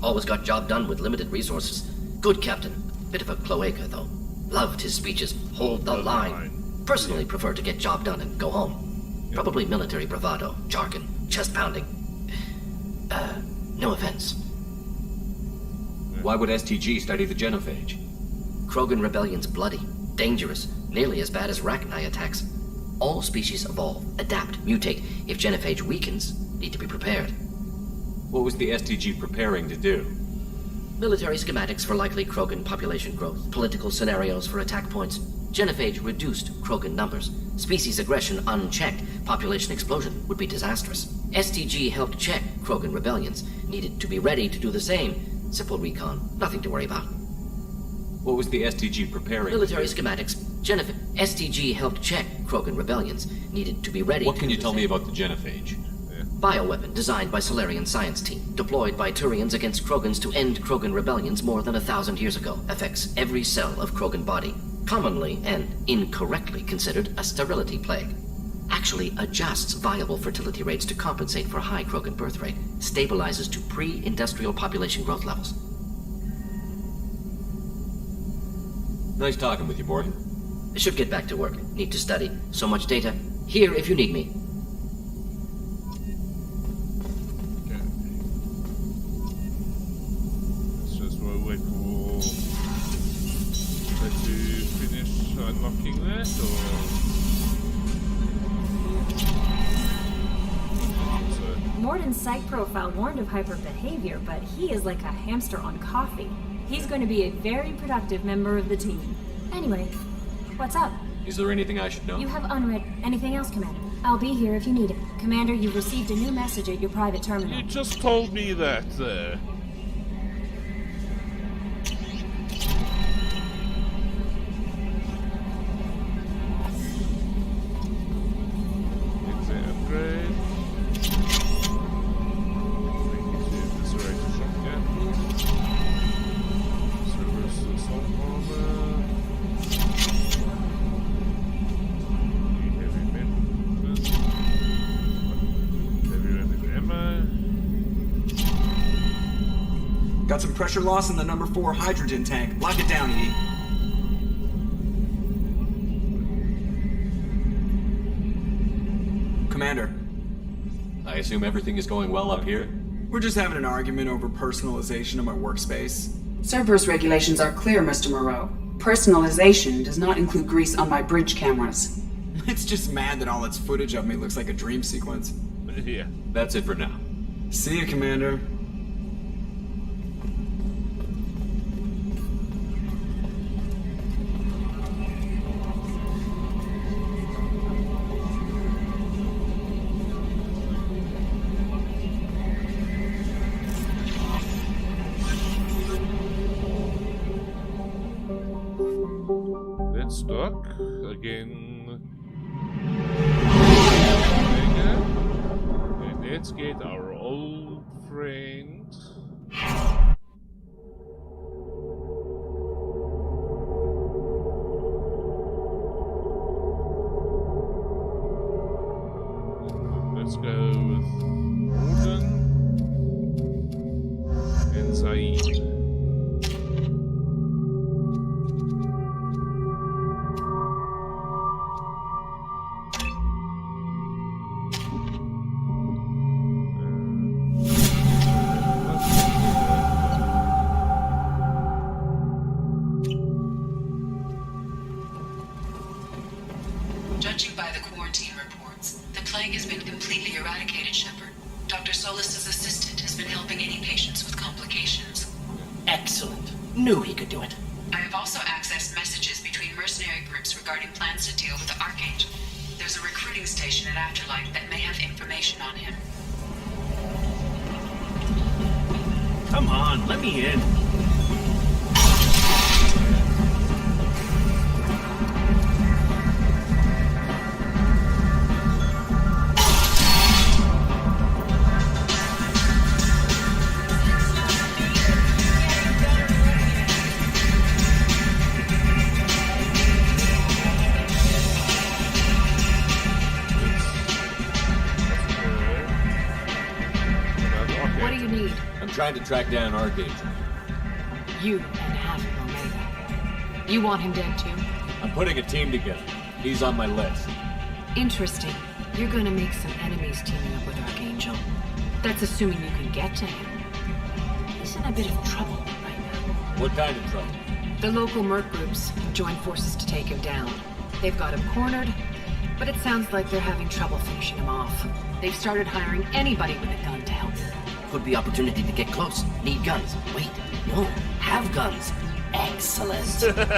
Always got job done with limited resources. Good captain. Bit of a cloaca, though. Loved his speeches. Hold the line. Personally prefer to get job done and go home. Probably military bravado, jargon, chest pounding. No offense. Yeah. Why would STG study the genophage? Krogan rebellion's bloody, dangerous, nearly as bad as Rachni attacks. All species evolve, adapt, mutate. If genophage weakens, need to be prepared. What was the STG preparing to do? Military schematics for likely Krogan population growth, political scenarios for attack points. Genophage reduced Krogan numbers. Species aggression unchecked, population explosion would be disastrous. STG helped check Krogan rebellions, needed to be ready to do the same. Simple recon, nothing to worry about. What was the STG preparing? Military schematics. STG helped check Krogan rebellions, needed to be ready. What can you tell me about the genophage? Bioweapon designed by Solarian science team, deployed by Turians against Krogans to end Krogan rebellions more than 1,000 years ago. Affects every cell of Krogan body. Commonly and incorrectly considered a sterility plague. Actually adjusts viable fertility rates to compensate for high Krogan birth rate. Stabilizes to pre-industrial population growth levels. Nice talking with you, Morgan. I should get back to work. Need to study. So much data. Here if you need me. Okay. Let's just wait for her to finish unlocking that, or... Morden's psych profile warned of hyper behavior, but he is like a hamster on coffee. He's going to be a very productive member of the team. Anyway, what's up? Is there anything I should know? You have unread. Anything else, Commander? I'll be here if you need it. Commander, you've received a new message at your private terminal. You just told me that there. It's an upgrade. Got some pressure loss in the number 4 hydrogen tank. Lock it down, EDI. Commander. I assume everything is going well up here? We're just having an argument over personalization of my workspace. Cerberus regulations are clear, Mr. Moreau. Personalization does not include grease on my bridge cameras. It's just mad that all its footage of me looks like a dream sequence. Yeah. That's it for now. See you, Commander. Stuck again. And let's get our old friend. Let's go with Morgan and Zaid. Judging by the quarantine reports, the plague has been completely eradicated, Shepard. Dr. Solis' assistant has been helping any patients with complications. Excellent. Knew he could do it. I have also accessed messages between mercenary groups regarding plans to deal with the Archangel. There's a recruiting station at Afterlight that may have information on him. Come on, let me in. Trying to track down Archangel. You and half of Omega. You want him dead too? I'm putting a team together. He's on my list. Interesting. You're gonna make some enemies teaming up with Archangel. That's assuming you can get to him. He's in a bit of trouble right now. What kind of trouble? The local merc groups have joined forces to take him down. They've got him cornered, but it sounds like they're having trouble finishing him off. They've started hiring anybody with a gun to help them. Could be opportunity to get close. Need guns. Wait, no, have guns. Excellent.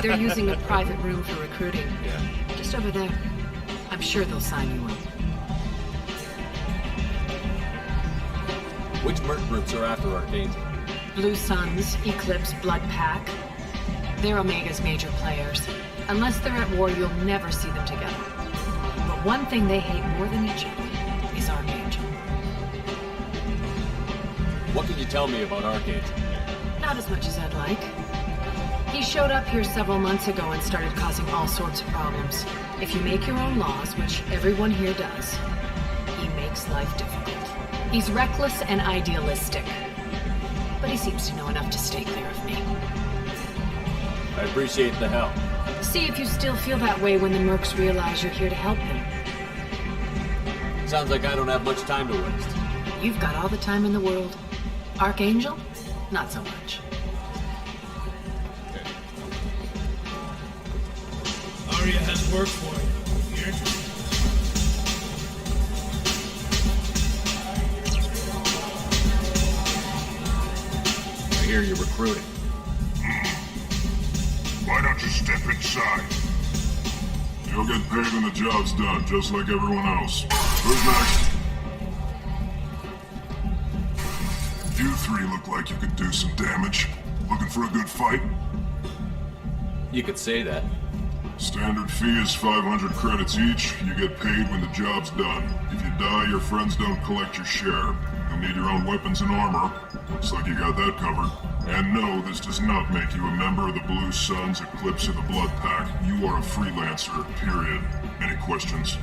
They're using a private room for recruiting. Yeah. Just over there. I'm sure they'll sign you up. Which merc groups are after Archangel? Blue Suns, Eclipse, Blood Pack. They're Omega's major players. Unless they're at war, you'll never see them together. But one thing they hate more than each other is Archangel. What can you tell me about Archangel? Not as much as I'd like. He showed up here several months ago and started causing all sorts of problems. If you make your own laws, which everyone here does, he makes life difficult. He's reckless and idealistic. But he seems to know enough to stay clear of me. I appreciate the help. See if you still feel that way when the mercs realize you're here to help them. Sounds like I don't have much time to waste. You've got all the time in the world. Archangel? Not so much. Arya has work for you. Here. I hear you're recruiting. Why don't you step inside? You'll get paid when the job's done, just like everyone else. Who's next? You three look like you could do some damage. Looking for a good fight? You could say that. Standard fee is 500 credits each. You get paid when the job's done. If you die, your friends don't collect your share. You'll need your own weapons and armor. Looks like you got that covered. And no, this does not make you a member of the Blue Suns, Eclipse, or the Blood Pack. You are a freelancer, period. Any questions?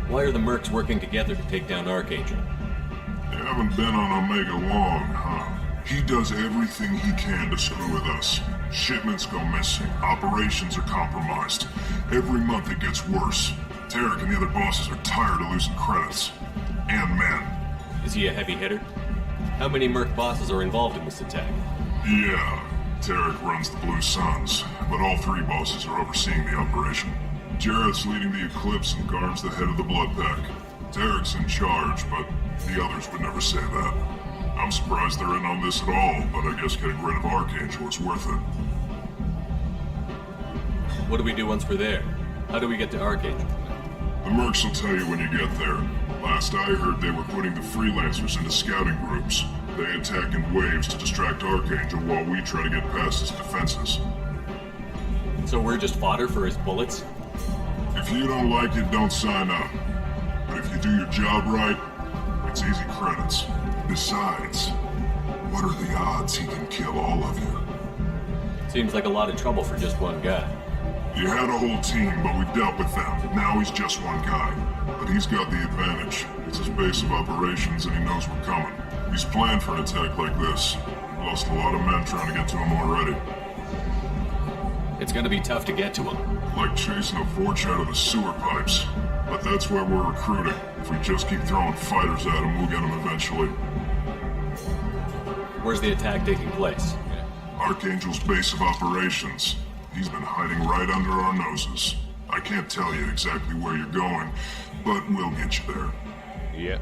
Why are the mercs working together to take down Archangel? You haven't been on Omega long, huh? He does everything he can to screw with us. Shipments go missing. Operations are compromised. Every month it gets worse. Tarek and the other bosses are tired of losing credits. And men. Is he a heavy hitter? How many merc bosses are involved in this attack? Yeah. Tarek runs the Blue Suns, but all three bosses are overseeing the operation. Jarrett's leading the Eclipse and guards the head of the Blood Pack. Tarek's in charge, but the others would never say that. I'm surprised they're in on this at all, but I guess getting rid of Archangel is worth it. What do we do once we're there? How do we get to Archangel? The mercs will tell you when you get there. Last I heard, they were putting the freelancers into scouting groups. They attack in waves to distract Archangel while we try to get past his defenses. So we're just fodder for his bullets? If you don't like it, don't sign up. But if you do your job right, it's easy credits. Besides, what are the odds he can kill all of you? Seems like a lot of trouble for just one guy. You had a whole team, but we dealt with them. Now he's just one guy. But he's got the advantage. It's his base of operations and he knows we're coming. He's planned for an attack like this. We've lost a lot of men trying to get to him already. It's gonna be tough to get to him. Like chasing a Vorch out of the sewer pipes. But that's why we're recruiting. If we just keep throwing fighters at him, we'll get him eventually. Where's the attack taking place? Archangel's base of operations. He's been hiding right under our noses. I can't tell you exactly where you're going, but we'll get you there. Yeah.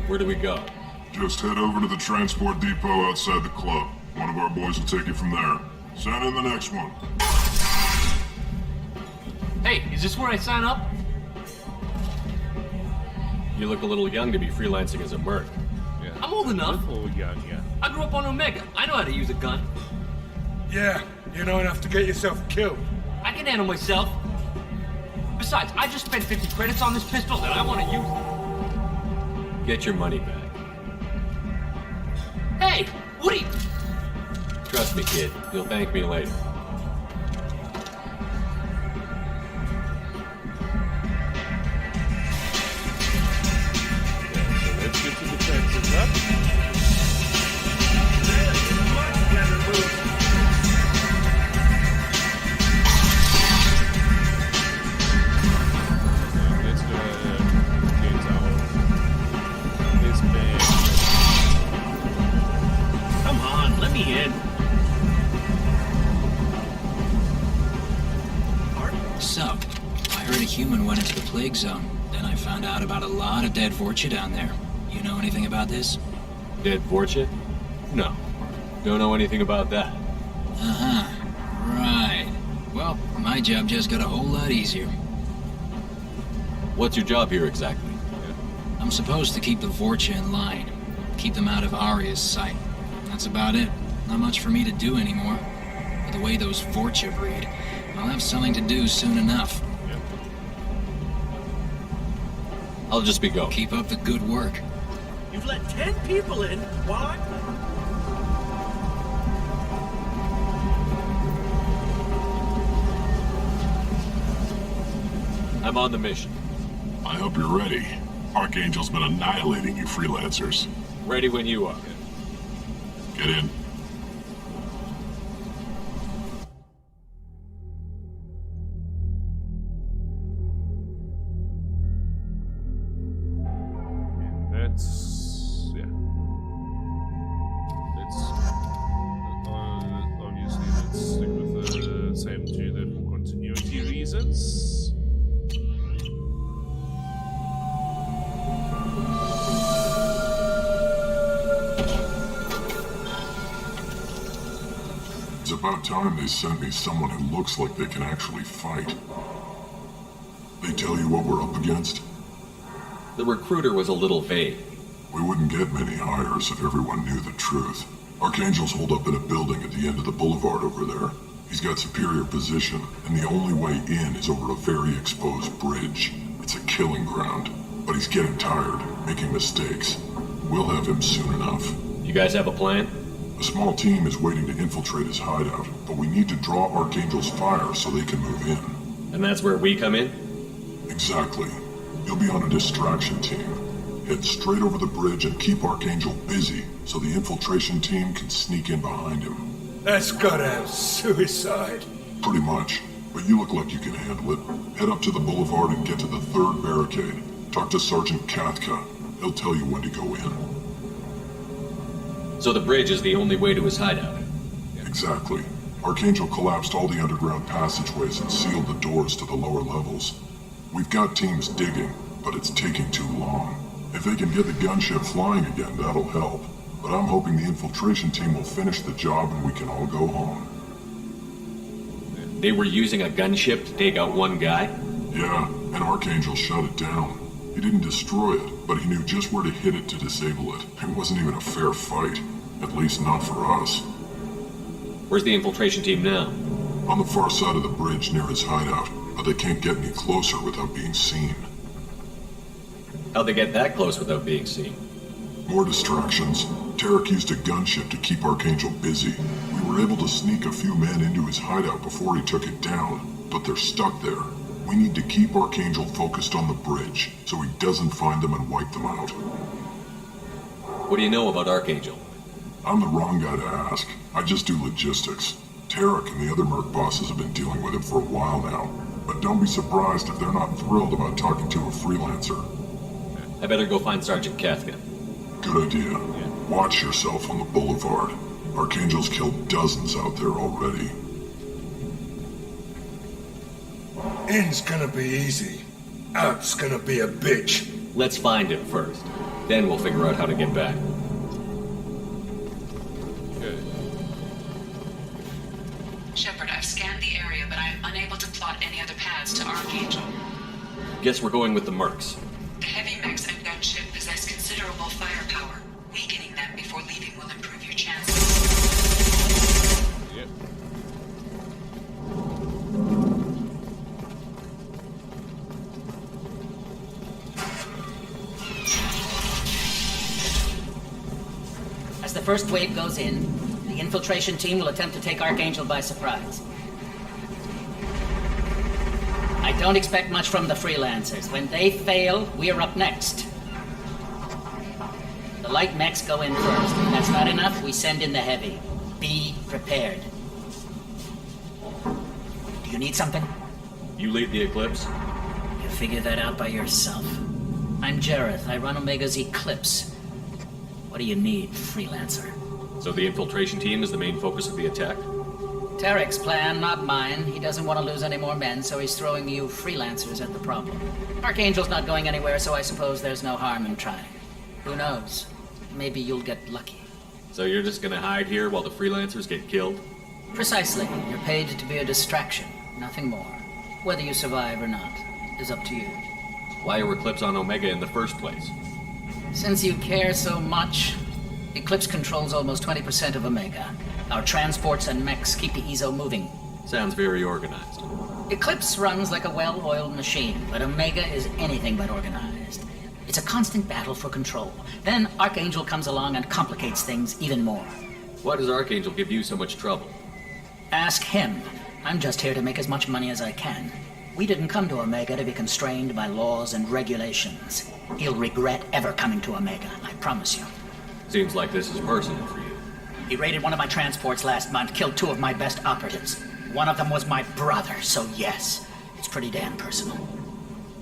Where do we go? Just head over to the transport depot outside the club. One of our boys will take you from there. Send in the next one. Hey, is this where I sign up? You look a little young to be freelancing as a merc. Yeah. I'm old enough. A little young, yeah. I grew up on Omega. I know how to use a gun. Yeah, you know enough to get yourself killed. I can handle myself. Besides, I just spent 50 credits on this pistol and I want to use it. Get your money back. Hey, what are you... Trust me, kid. You'll thank me later. Let's get to the fences, huh? Let's go ahead and get out this man. Come on, let me in. human went into the plague zone. Then I found out about a lot of dead Vorcha down there. You know anything about this? Dead Vorcha? No. Don't know anything about that. Uh-huh. Right. Well, my job just got a whole lot easier. What's your job here exactly? I'm supposed to keep the Vorcha in line. Keep them out of Arya's sight. That's about it. Not much for me to do anymore. With the way those Vorcha breed, I'll have something to do soon enough. I'll just be going. Keep up the good work. You've let 10 people in? What? I'm on the mission. I hope you're ready. Archangel's been annihilating you freelancers. Ready when you are. Get in. That's... yeah. Obviously, let's stick with the same two there for continuity reasons. It's about time they sent me someone who looks like they can actually fight. They tell you what we're up against? The recruiter was a little vague. We wouldn't get many hires if everyone knew the truth. Archangel's holed up in a building at the end of the boulevard over there. He's got superior position, and the only way in is over a very exposed bridge. It's a killing ground, but he's getting tired, making mistakes. We'll have him soon enough. You guys have a plan? A small team is waiting to infiltrate his hideout, but we need to draw Archangel's fire so they can move in. And that's where we come in? Exactly. You'll be on a distraction team. Head straight over the bridge and keep Archangel busy so the infiltration team can sneak in behind him. That's gotta have suicide. Pretty much, but you look like you can handle it. Head up to the boulevard and get to the third barricade. Talk to Sergeant Kathka. He'll tell you when to go in. So the bridge is the only way to his hideout? Exactly. Archangel collapsed all the underground passageways and sealed the doors to the lower levels. We've got teams digging, but it's taking too long. If they can get the gunship flying again, that'll help. But I'm hoping the infiltration team will finish the job and we can all go home. They were using a gunship to take out one guy? Yeah, and Archangel shut it down. He didn't destroy it, but he knew just where to hit it to disable it. It wasn't even a fair fight. At least not for us. Where's the infiltration team now? On the far side of the bridge near his hideout, but they can't get any closer without being seen. How'd they get that close without being seen? More distractions. Tarek used a gunship to keep Archangel busy. We were able to sneak a few men into his hideout before he took it down, but they're stuck there. We need to keep Archangel focused on the bridge, so he doesn't find them and wipe them out. What do you know about Archangel? I'm the wrong guy to ask. I just do logistics. Tarek and the other merc bosses have been dealing with him for a while now. But don't be surprised if they're not thrilled about talking to a freelancer. I better go find Sergeant Kathka. Good idea. Watch yourself on the boulevard. Archangel's killed dozens out there already. In's gonna be easy. Out's gonna be a bitch. Let's find him first. Then we'll figure out how to get back. Okay. Shepard, I've scanned the area, but I am unable to plot any other paths to Archangel. Guess we're going with the mercs. The heavy mechs and gunship possess considerable firepower. Weakening them before leaving will improve your chances. Yep. As the first wave goes in, the infiltration team will attempt to take Archangel by surprise. I don't expect much from the freelancers. When they fail, we're up next. The light mechs go in first. If that's not enough, we send in the heavy. Be prepared. Do you need something? You lead the Eclipse? You figure that out by yourself. I'm Jareth. I run Omega's Eclipse. What do you need, freelancer? So the infiltration team is the main focus of the attack? Tarek's plan, not mine. He doesn't want to lose any more men, so he's throwing you freelancers at the problem. Archangel's not going anywhere, so I suppose there's no harm in trying. Who knows? Maybe you'll get lucky. So you're just gonna hide here while the freelancers get killed? Precisely. You're paid to be a distraction, nothing more. Whether you survive or not is up to you. Why are Eclipse on Omega in the first place? Since you care so much, Eclipse controls almost 20% of Omega. Our transports and mechs keep the EZO moving. Sounds very organized. Eclipse runs like a well-oiled machine, but Omega is anything but organized. It's a constant battle for control. Then Archangel comes along and complicates things even more. Why does Archangel give you so much trouble? Ask him. I'm just here to make as much money as I can. We didn't come to Omega to be constrained by laws and regulations. He'll regret ever coming to Omega, I promise you. Seems like this is personal for you. He raided one of my transports last month, killed 2 of my best operatives. One of them was my brother, so yes, it's pretty damn personal.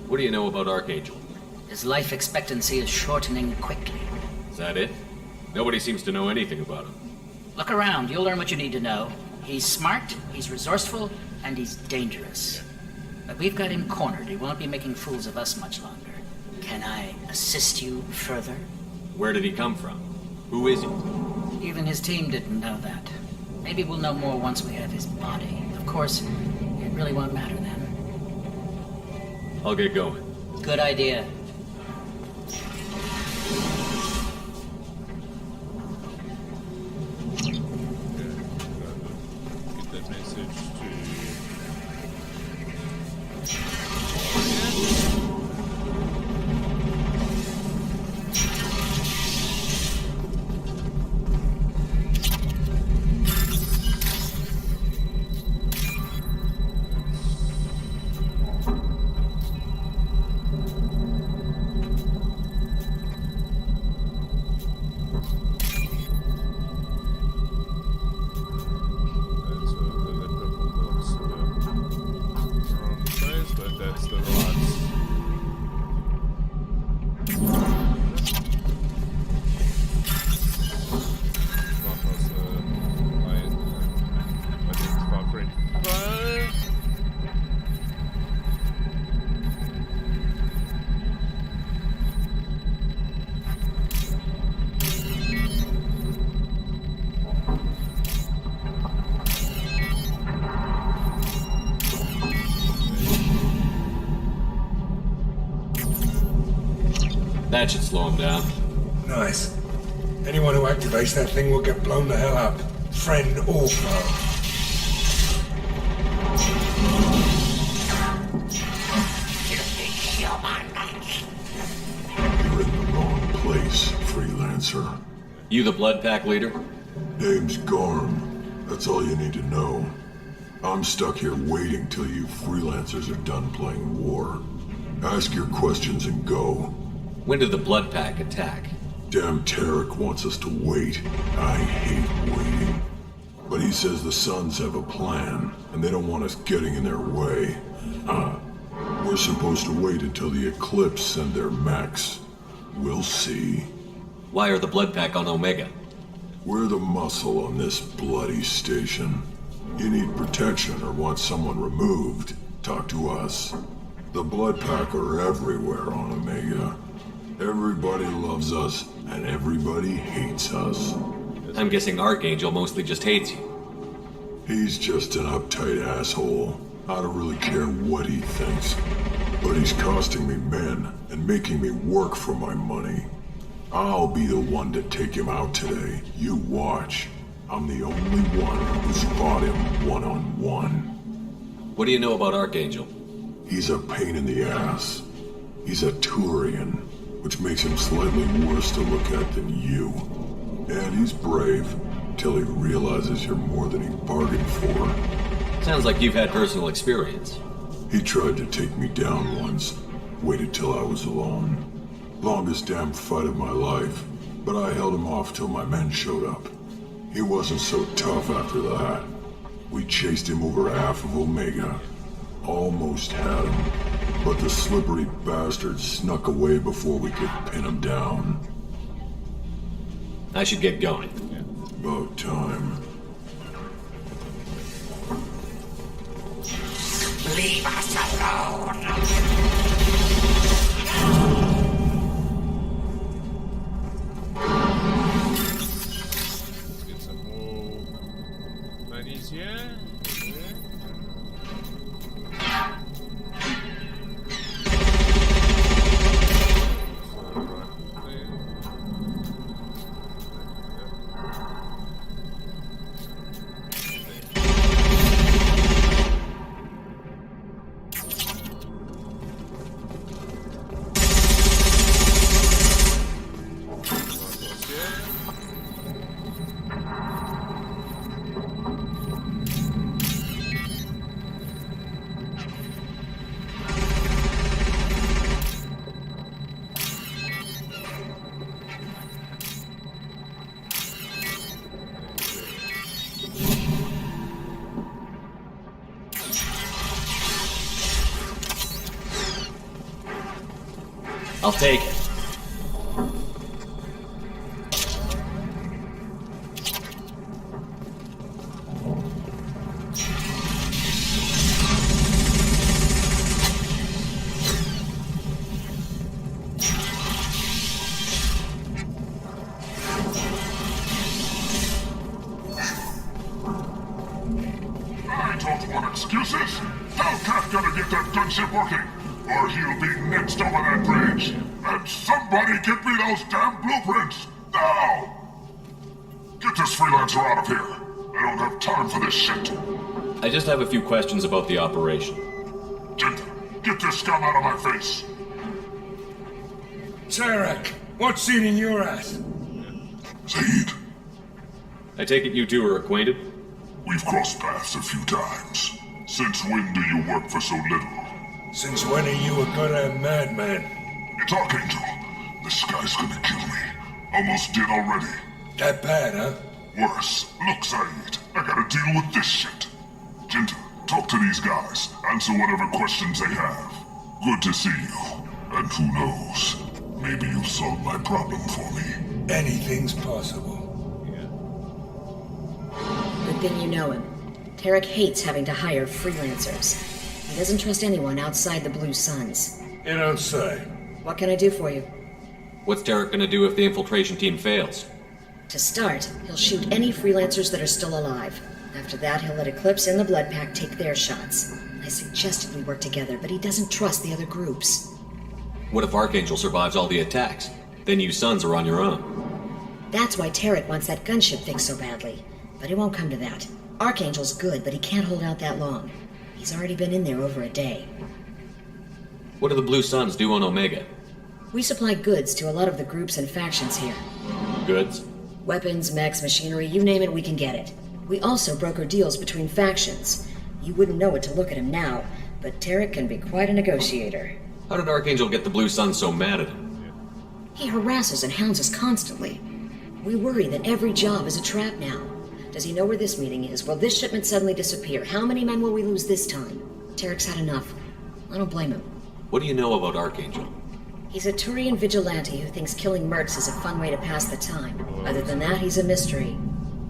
What do you know about Archangel? His life expectancy is shortening quickly. Is that it? Nobody seems to know anything about him. Look around, you'll learn what you need to know. He's smart, he's resourceful, and he's dangerous. But we've got him cornered. He won't be making fools of us much longer. Can I assist you further? Where did he come from? Who is he? Even his team didn't know that. Maybe we'll know more once we have his body. Of course, it really won't matter then. I'll get going. Good idea. Get that message to... That should slow him down. Nice. Anyone who activates that thing will get blown the hell up. Friend or foe. You're in the wrong place, freelancer. You the Blood Pack leader? Name's Garm. That's all you need to know. I'm stuck here waiting till you freelancers are done playing war. Ask your questions and go. When did the Blood Pack attack? Damn Tarek wants us to wait. I hate waiting. But he says the Suns have a plan, and they don't want us getting in their way. We're supposed to wait until the Eclipse send their mechs. We'll see. Why are the Blood Pack on Omega? We're the muscle on this bloody station. You need protection or want someone removed, talk to us. The Blood Pack are everywhere on Omega. Everybody loves us, and everybody hates us. I'm guessing Archangel mostly just hates you. He's just an uptight asshole. I don't really care what he thinks. But he's costing me men and making me work for my money. I'll be the one to take him out today. You watch. I'm the only one who's fought him one-on-one. What do you know about Archangel? He's a pain in the ass. He's a Turian, which makes him slightly worse to look at than you. And he's brave, till he realizes you're more than he bargained for. Sounds like you've had personal experience. He tried to take me down once, waited till I was alone. Longest damn fight of my life, but I held him off till my men showed up. He wasn't so tough after that. We chased him over half of Omega. Almost had him, but the slippery bastard snuck away before we could pin him down. I should get going. About time. Leave us alone! Let's get some more monies here. I'll take it. I don't want excuses. Tell Kafka to get that gunship working, or he'll be next over that bridge. And somebody get me those damn blueprints! Now! Get this freelancer out of here. I don't have time for this shit. I just have a few questions about the operation. Jinta, get this scum out of my face. Tarek, what's eating your ass? Zaid, I take it you two are acquainted? we've crossed paths a few times. Since when do you work for so little? Since when are you a goddamn madman? It's Archangel. This guy's gonna kill me. Almost did already. That bad, huh? Worse. Look, Zaid, I gotta deal with this shit. Jinta, talk to these guys. Answer whatever questions they have. Good to see you. And who knows? Maybe you'll solve my problem for me. Anything's possible. Good thing you know him. Tarek hates having to hire freelancers. He doesn't trust anyone outside the Blue Suns. You don't say. What can I do for you? What's Derek gonna do if the infiltration team fails? To start, he'll shoot any freelancers that are still alive. After that, he'll let Eclipse and the Blood Pack take their shots. I suggested we work together, but he doesn't trust the other groups. What if Archangel survives all the attacks? Then you sons are on your own. That's why Tarek wants that gunship fixed so badly. But it won't come to that. Archangel's good, but he can't hold out that long. He's already been in there over a day. What do the Blue Suns do on Omega? We supply goods to a lot of the groups and factions here. Goods? Weapons, mechs, machinery, you name it, we can get it. We also broker deals between factions. You wouldn't know it to look at him now, but Tarek can be quite a negotiator. How did Archangel get the Blue Suns so mad at him? He harasses and hounds us constantly. We worry that every job is a trap now. Does he know where this meeting is? Will this shipment suddenly disappear? How many men will we lose this time? Tarek's had enough. I don't blame him. What do you know about Archangel? He's a Turian vigilante who thinks killing mercs is a fun way to pass the time. Other than that, he's a mystery.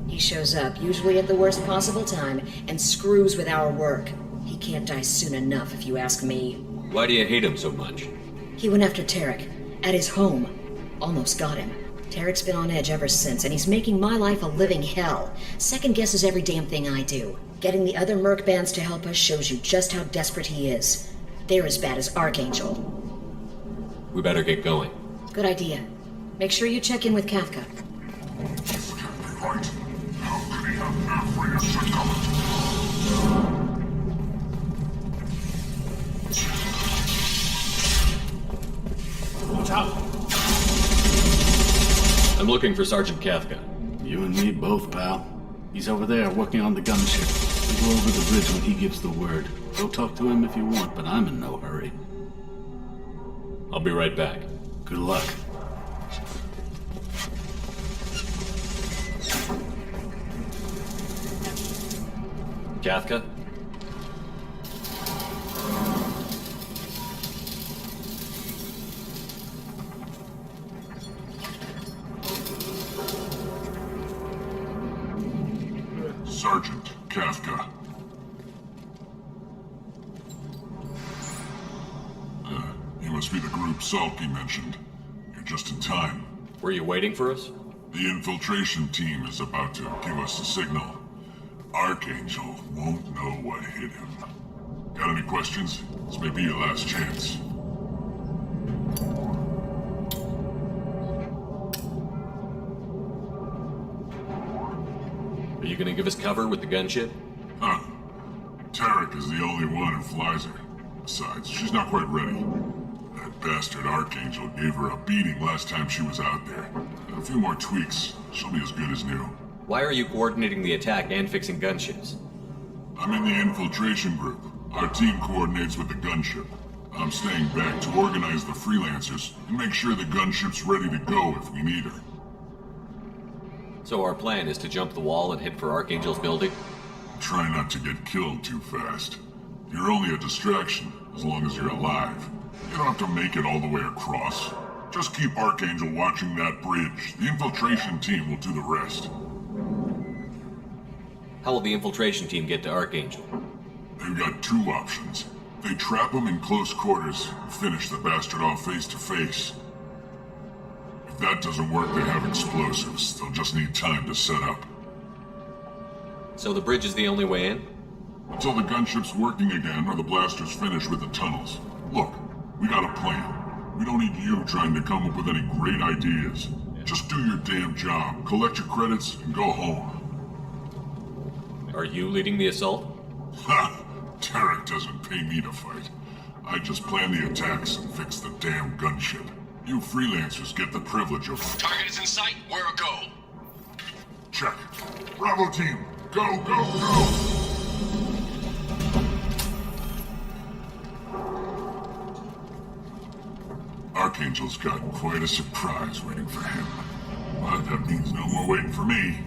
He shows up, usually at the worst possible time, and screws with our work. He can't die soon enough, if you ask me. Why do you hate him so much? He went after Tarek. At his home. Almost got him. Tarek's been on edge ever since, and he's making my life a living hell. Second guesses every damn thing I do. Getting the other merc bands to help us shows you just how desperate he is. They're as bad as Archangel. We better get going. Good idea. Make sure you check in with Kafka. This can't be right. How could he have every exit coming? Watch out! I'm looking for Sergeant Kafka. You and me both, pal. He's over there working on the gunship. We'll go over the bridge when he gives the word. Go talk to him if you want, but I'm in no hurry. I'll be right back. Good luck. Kafka? Sergeant Kafka. be the group Salky mentioned. You're just in time. Were you waiting for us? The infiltration team is about to give us a signal. Archangel won't know what hit him. Got any questions? This may be your last chance. Are you gonna give us cover with the gunship? Huh. Tarek is the only one who flies her. Besides, she's not quite ready. That bastard Archangel gave her a beating last time she was out there. A few more tweaks, she'll be as good as new. Why are you coordinating the attack and fixing gunships? I'm in the infiltration group. Our team coordinates with the gunship. I'm staying back to organize the freelancers and make sure the gunship's ready to go if we need her. So our plan is to jump the wall and hit for Archangel's building? Try not to get killed too fast. You're only a distraction, as long as you're alive. You don't have to make it all the way across. Just keep Archangel watching that bridge. The infiltration team will do the rest. How will the infiltration team get to Archangel? They've got two options. They trap him in close quarters and finish the bastard off face to face. If that doesn't work, they have explosives. They'll just need time to set up. So the bridge is the only way in? Until the gunship's working again or the blasters finish with the tunnels. Look, we got a plan. We don't need you trying to come up with any great ideas. Just do your damn job, collect your credits, and go home. Are you leading the assault? Ha! Tarek doesn't pay me to fight. I just plan the attacks and fix the damn gunship. You freelancers get the privilege of... Target is in sight. Where a go? Check. Bravo team, go, go, go! Archangel's got quite a surprise waiting for him. But that means no more waiting for me.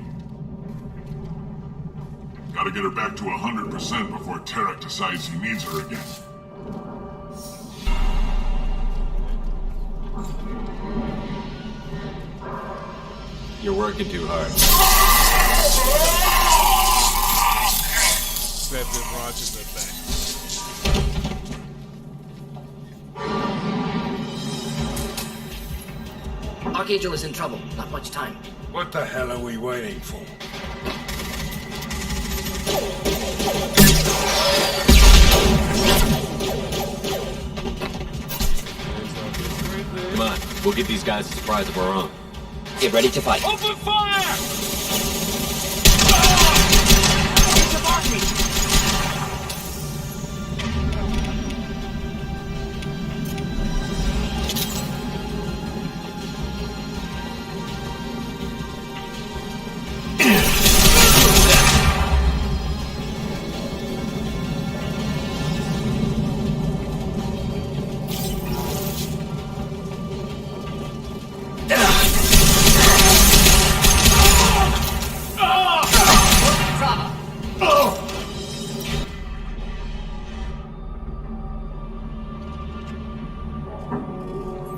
Gotta get her back to 100% before Tarek decides he needs her again. You're working too hard. Stabbed him right in the back. Archangel is in trouble. Not much time. What the hell are we waiting for? Come on, we'll give these guys a surprise of our own. Get ready to fight. Open fire!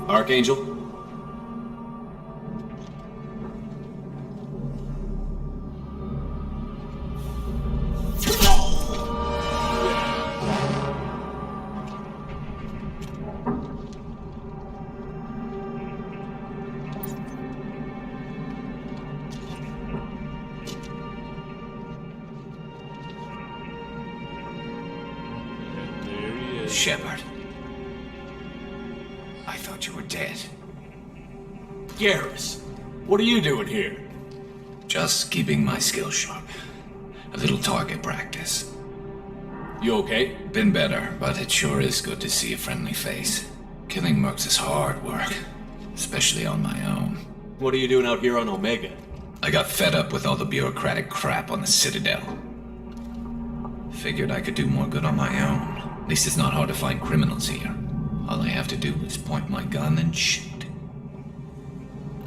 Archangel? Shepard. I thought you were dead. Garrus, what are you doing here? Just keeping my skills sharp. A little target practice. You okay? Been better, but it sure is good to see a friendly face. Killing mercs is hard work, especially on my own. What are you doing out here on Omega? I got fed up with all the bureaucratic crap on the Citadel. Figured I could do more good on my own. At least it's not hard to find criminals here. All I have to do is point my gun and shoot.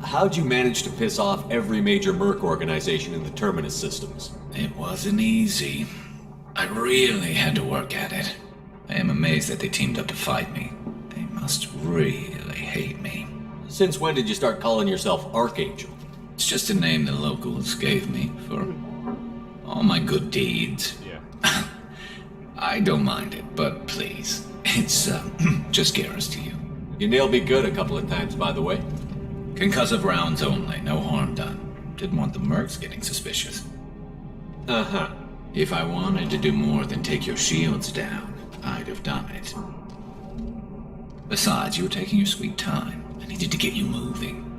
How'd you manage to piss off every major merc organization in the Terminus systems? It wasn't easy. I really had to work at it. I am amazed that they teamed up to fight me. They must really hate me. Since when did you start calling yourself Archangel? It's just a name the locals gave me for all my good deeds. I don't mind it, but please, it's just Garrus to you. You nailed me good a couple of times, by the way. Concussive rounds only, no harm done. Didn't want the mercs getting suspicious. Uh-huh. If I wanted to do more than take your shields down, I'd have done it. Besides, you were taking your sweet time. I needed to get you moving.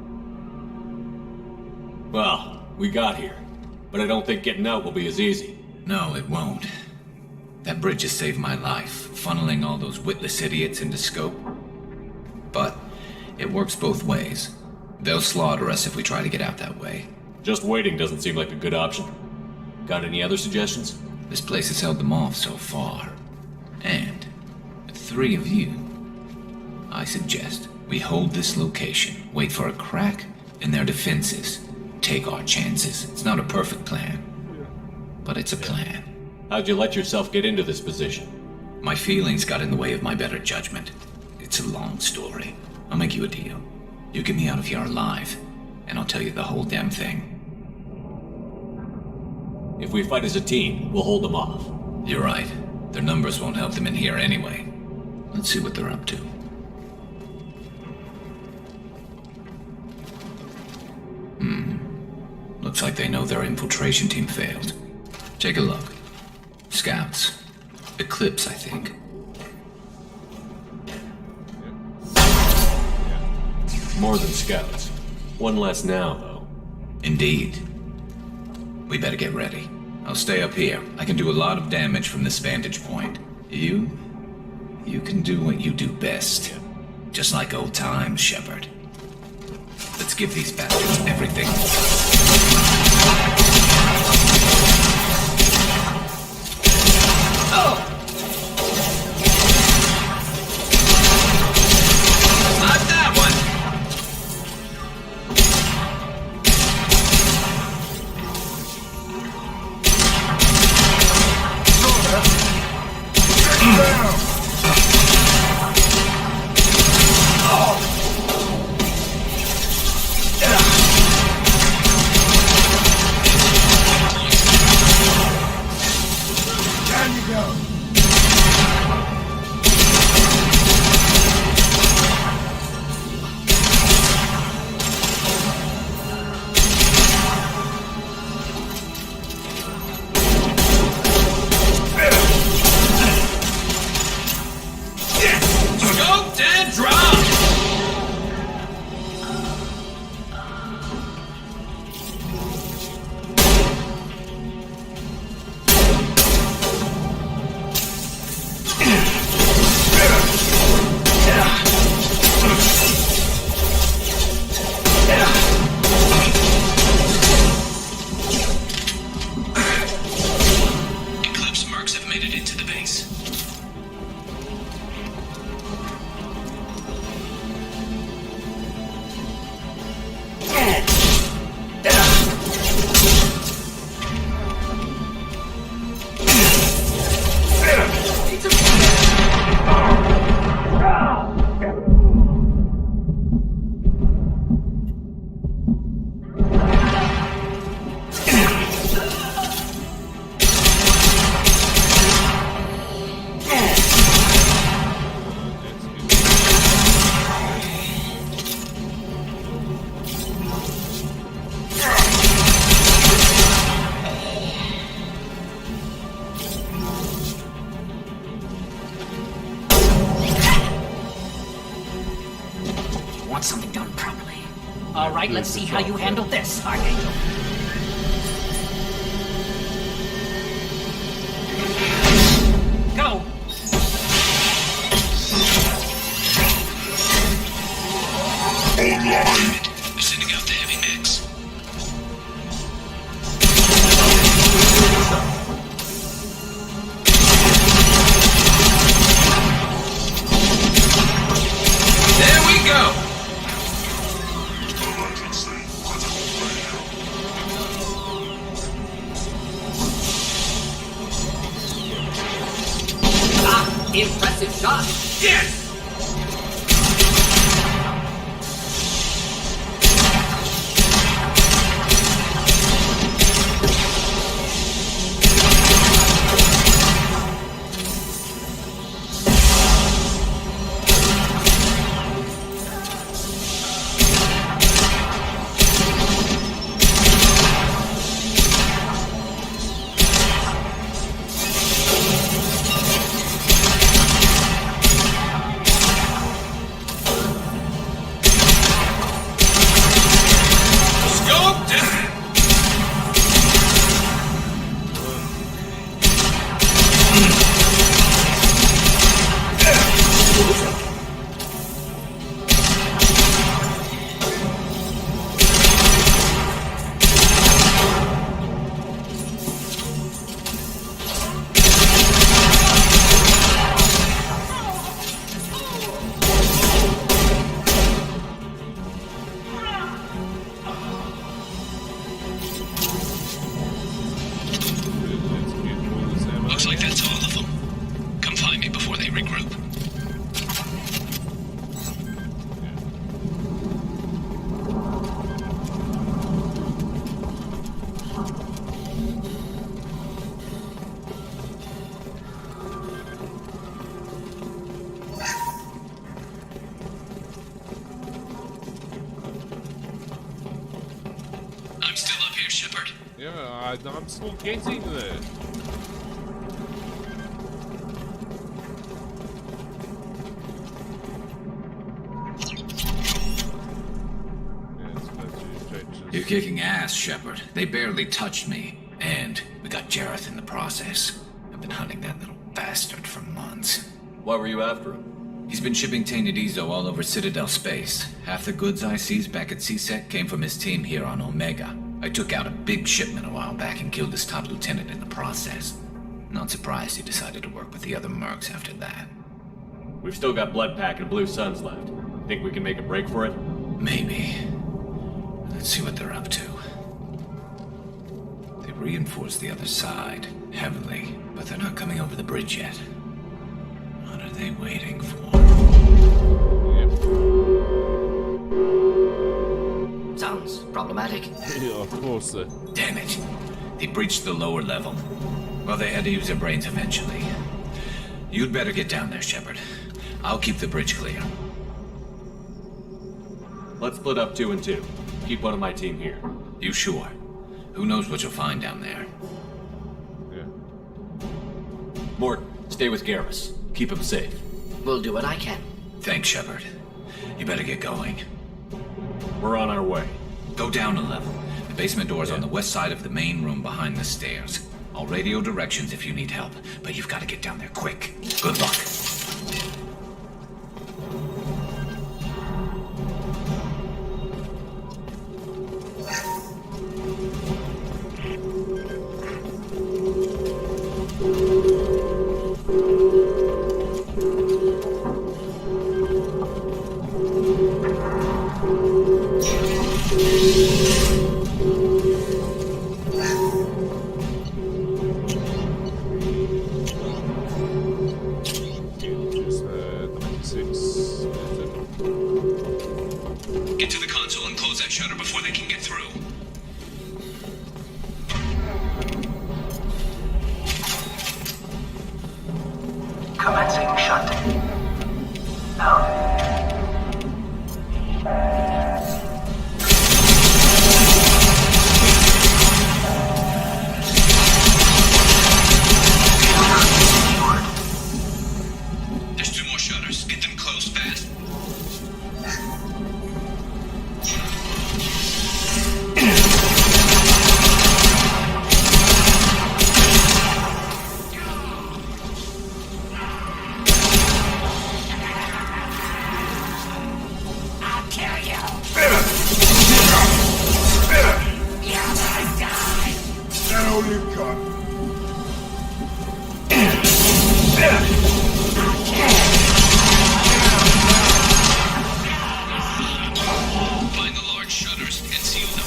Well, we got here. But I don't think getting out will be as easy. No, it won't. That bridge has saved my life, funneling all those witless idiots into scope. But it works both ways. They'll slaughter us if we try to get out that way. Just waiting doesn't seem like a good option. Got any other suggestions? This place has held them off so far. And, with 3 of you, I suggest we hold this location, wait for a crack in their defenses, take our chances. It's not a perfect plan, but it's a plan. How'd you let yourself get into this position? My feelings got in the way of my better judgment. It's a long story. I'll make you a deal. You get me out of here alive, and I'll tell you the whole damn thing. If we fight as a team, we'll hold them off. You're right. Their numbers won't help them in here anyway. Let's see what they're up to. Looks like they know their infiltration team failed. Take a look. Scouts. Eclipse, I think. More than scouts. One less now, though. Indeed. We better get ready. I'll stay up here. I can do a lot of damage from this vantage point. You can do what you do best. Just like old times, Shepard. Let's give these bastards everything. Oh! Not that one! Let's see how you handle this, Archangel. Go! Online. Sending out the heavy mix. There we go! Impressive shot! Yes! Yeah, I'm still getting there. You're kicking ass, Shepard. They barely touched me. And we got Jareth in the process. I've been hunting that little bastard for months. Why were you after him? He's been shipping tainted Ezo all over Citadel space. Half the goods I seized back at CSEC came from his team here on Omega. I took out a big shipment a while back and killed his top lieutenant in the process. Not surprised he decided to work with the other mercs after that. We've still got Blood Pack and Blue Suns left. Think we can make a break for it? Maybe. Let's see what they're up to. They reinforced the other side, heavily, but they're not coming over the bridge yet. What are they waiting for? Sounds problematic. Yeah, of course. Damn it. They breached the lower level. Well, they had to use their brains eventually. You'd better get down there, Shepard. I'll keep the bridge clear. Let's split up 2 and 2. Keep one of my team here. You sure? Who knows what you'll find down there? Yeah. Mort, stay with Garrus. Keep him safe. We'll do what I can. Thanks, Shepard. You better get going. We're on our way. Go down a level. The basement door's on the west side of the main room behind the stairs. I'll radio directions if you need help, but you've got to get down there quick. Good luck. Get to the console and close that shutter before they can get through. Commencing shutdown. Now. There's 2 more shutters. Get them closed fast. I'll kill you. You're gonna die. That all you got? Find the large shutters and seal them.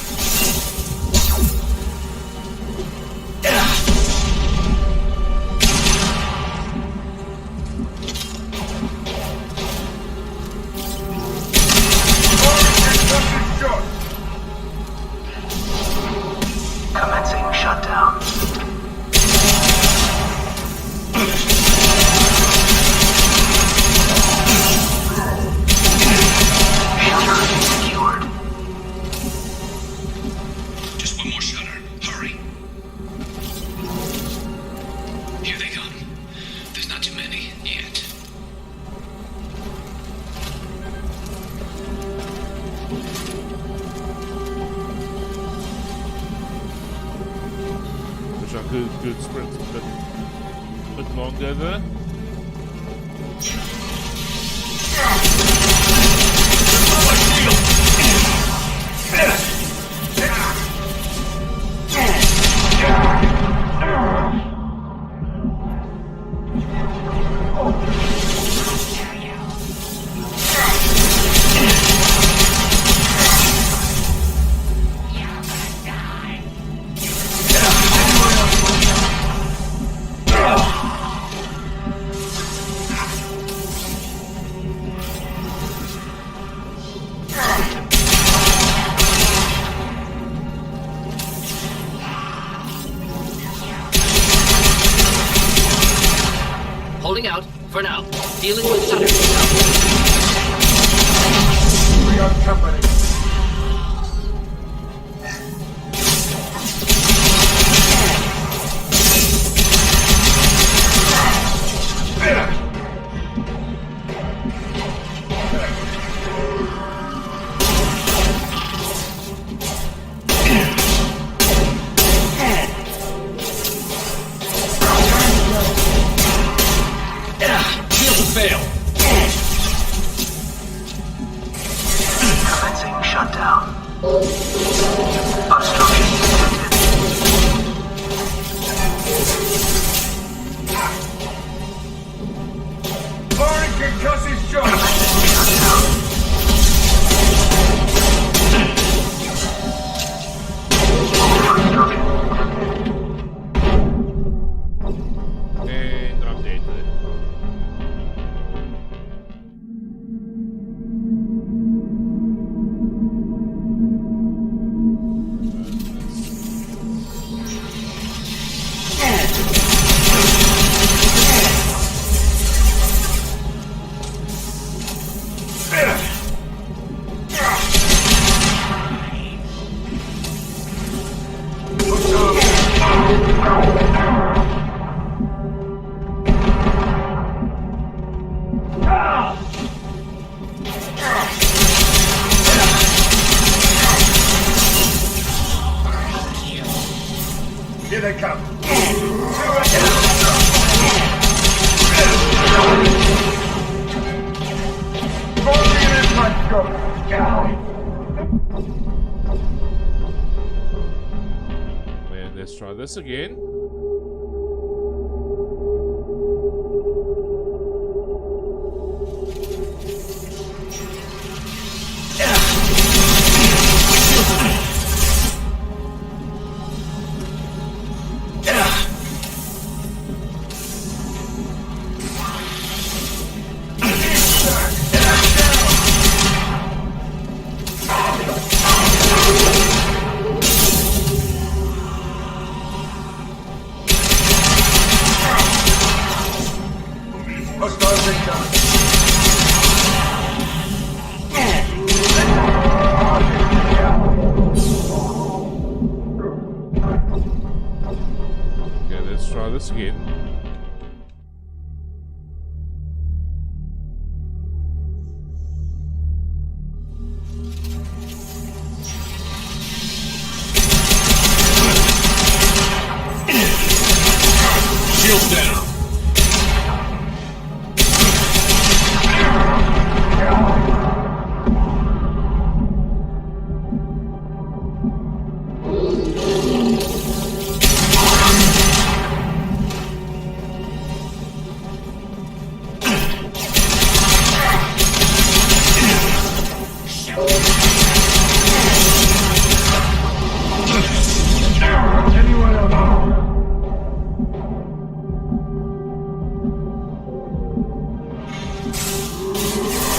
Commencing shutdown. Shutter secured. Just 1 more shutter. Hurry. Here they come. There's not too many yet. Wish I could sprint a bit longer there. Holding out for now. Dealing with shutters. We got company. Here they come. And let's try this again. Okay, let's try this again. Shields down.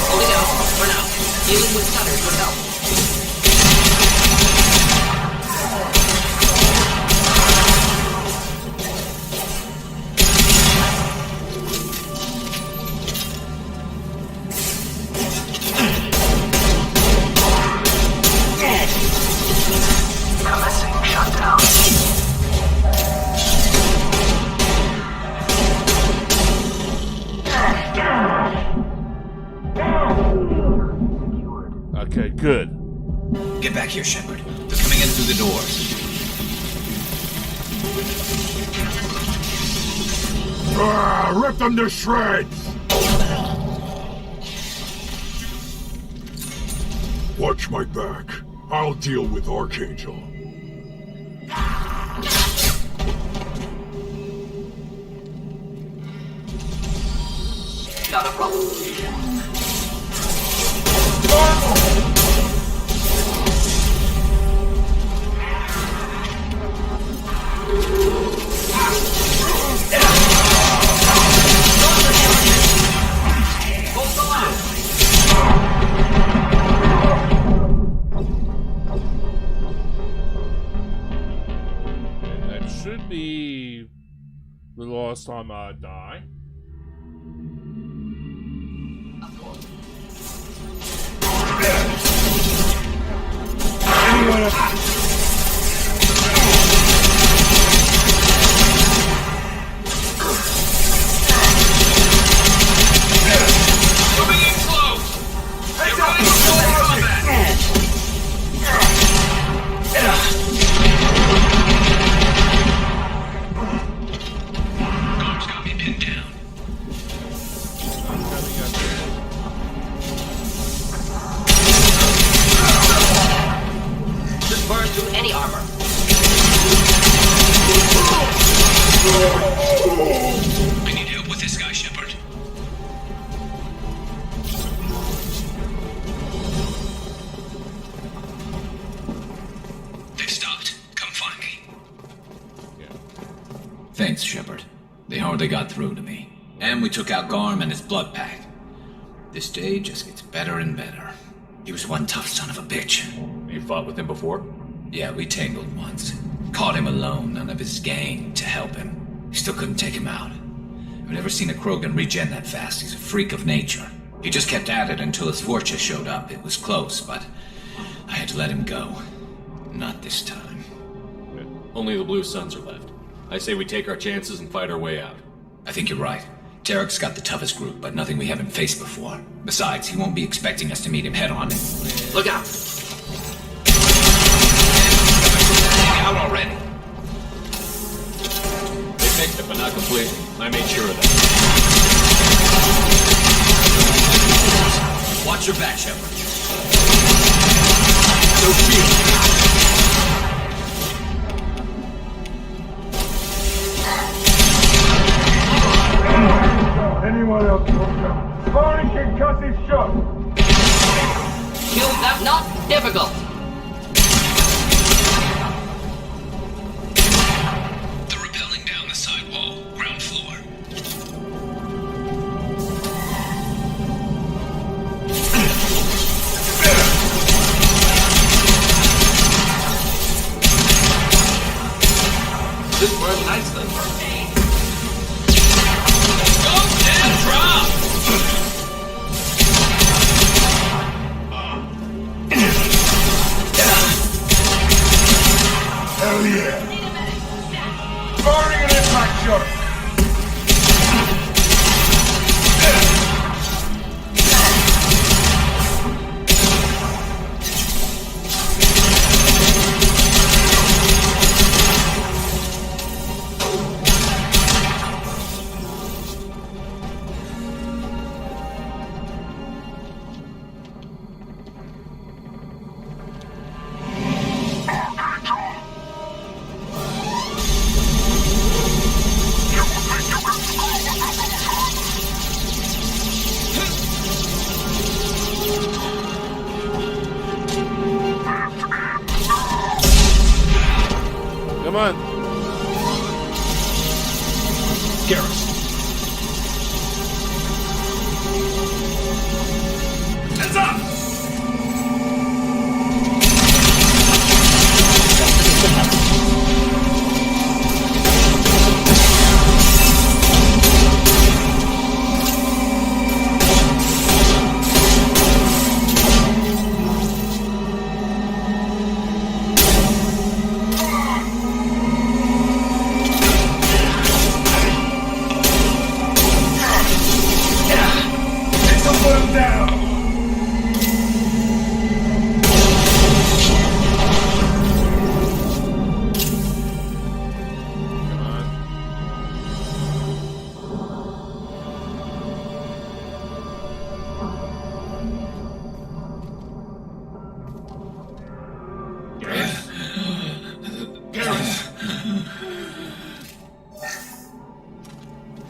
Holding out for now. Dealing with stutters would help. Commencing shutdown. Okay, good. Get back here, Shepard. They're coming in through the doors. Rip them to shreds! Watch my back. I'll deal with Archangel. Not a problem. And that should be the last time I die. Coming in close. Get ready for full combat. Guards got me pinned down. Just burn through any armor. I need help with this guy, Shepard. They've stopped. Come find me. Thanks, Shepard. They hardly got through to me. And we took out Garm and his blood pack. This day just gets better and better. He was one tough son of a bitch. You fought with him before? Yeah, we tangled once. Caught him alone, none of his gang to help him. Still couldn't take him out. I've never seen a Krogan regen that fast. He's a freak of nature. He just kept at it until his Vorcha showed up. It was close, but I had to let him go. Not this time. Only the Blue Suns are left. I say we take our chances and fight our way out. I think you're right. Tarek's got the toughest group, but nothing we haven't faced before. Besides, he won't be expecting us to meet him head-on. Look out! Out already! but not completely. I made sure of that. Watch your back, Shepard. No shield. Anyone else? Firing concussive shot. Kill that not difficult. They're rappelling down the side wall, ground floor. This worked nicely for me. Go down, drop! Hell yeah! Firing an impact shot! Come on. Garrus. Heads up!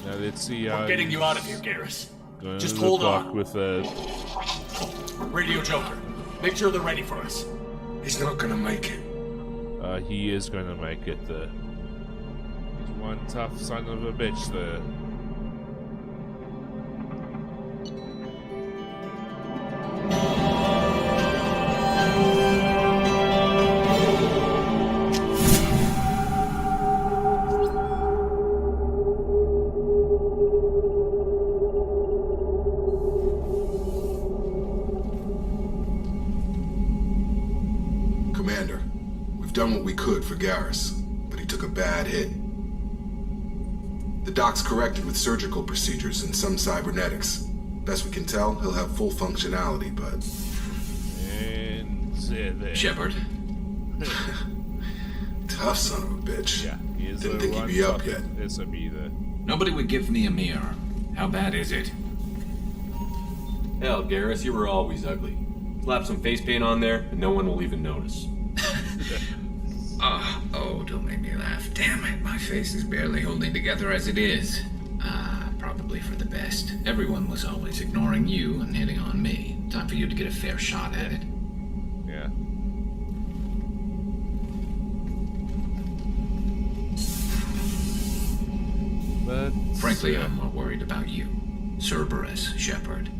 Now let's see. We're getting you out of here, Garrus. Going Just to the hold dock on. with Radio Joker, make sure they're ready for us. He's not gonna make it. he is going to make it. He's one tough son of a bitch there. Commander, we've done what we could for Garrus, but he took a bad hit. The doc's corrected with surgical procedures and some cybernetics. Best we can tell, he'll have full functionality, but... And there. Shepard. Tough son of a bitch. Yeah, he is. Didn't think he'd be up yet. SOB there. Nobody would give me a mirror. How bad is it? Hell, Garrus, you were always ugly. Slap some face paint on there, and no one will even notice. Oh, don't make me laugh. Damn it, my face is barely holding together as it is. Probably for the best. Everyone was always ignoring you and hitting on me. Time for you to get a fair shot at it. Yeah. But Frankly, I'm more worried about you. Cerberus, Shepard.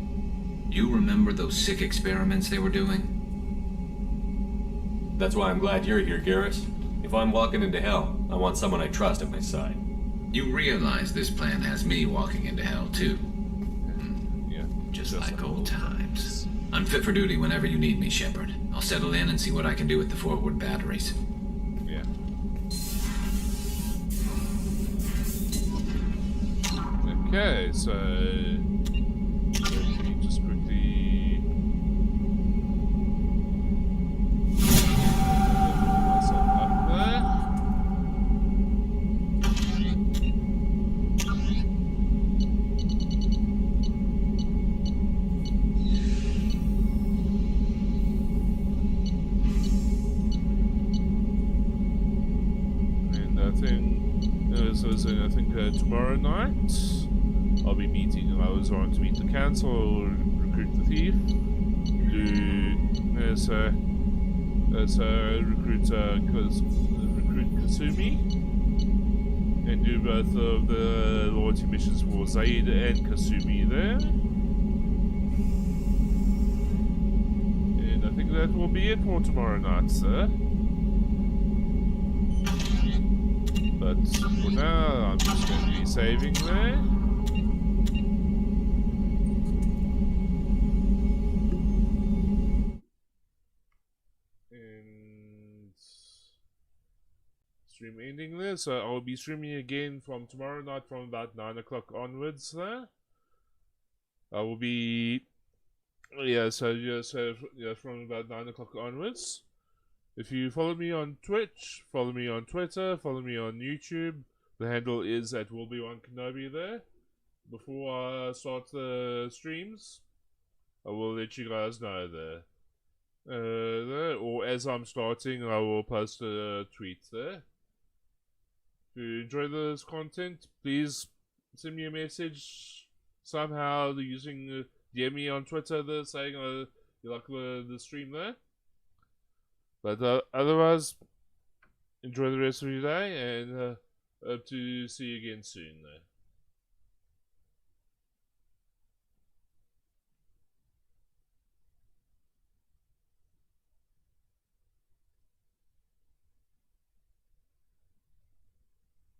You remember those sick experiments they were doing? That's why I'm glad you're here, Garrus. If I'm walking into hell, I want someone I trust at my side. You realize this plan has me walking into hell, too. Yeah. Just like old times. I'm fit for duty whenever you need me, Shepard. I'll settle in and see what I can do with the forward batteries. Yeah. Okay, so let me just quickly myself up there. I think tomorrow night I'll be meeting. I was going to meet the council, or recruit the thief, recruit Kasumi, and do both of the loyalty missions for Zaid and Kasumi there. And I think that will be it for tomorrow night, sir. But for now, I'm just going to be saving there. And stream ending there. So I'll be streaming again from tomorrow night from about 9 o'clock onwards there. I will be... so from about 9 o'clock onwards. If you follow me on Twitch, follow me on Twitter, follow me on YouTube, the handle is at WillBe1Kenobi there. Before I start the streams, I will let you guys know there. Or as I'm starting, I will post a tweet there. If you enjoy this content, please send me a message somehow using DM me on Twitter there saying you like the stream there. But otherwise, enjoy the rest of your day, and hope to see you again soon there.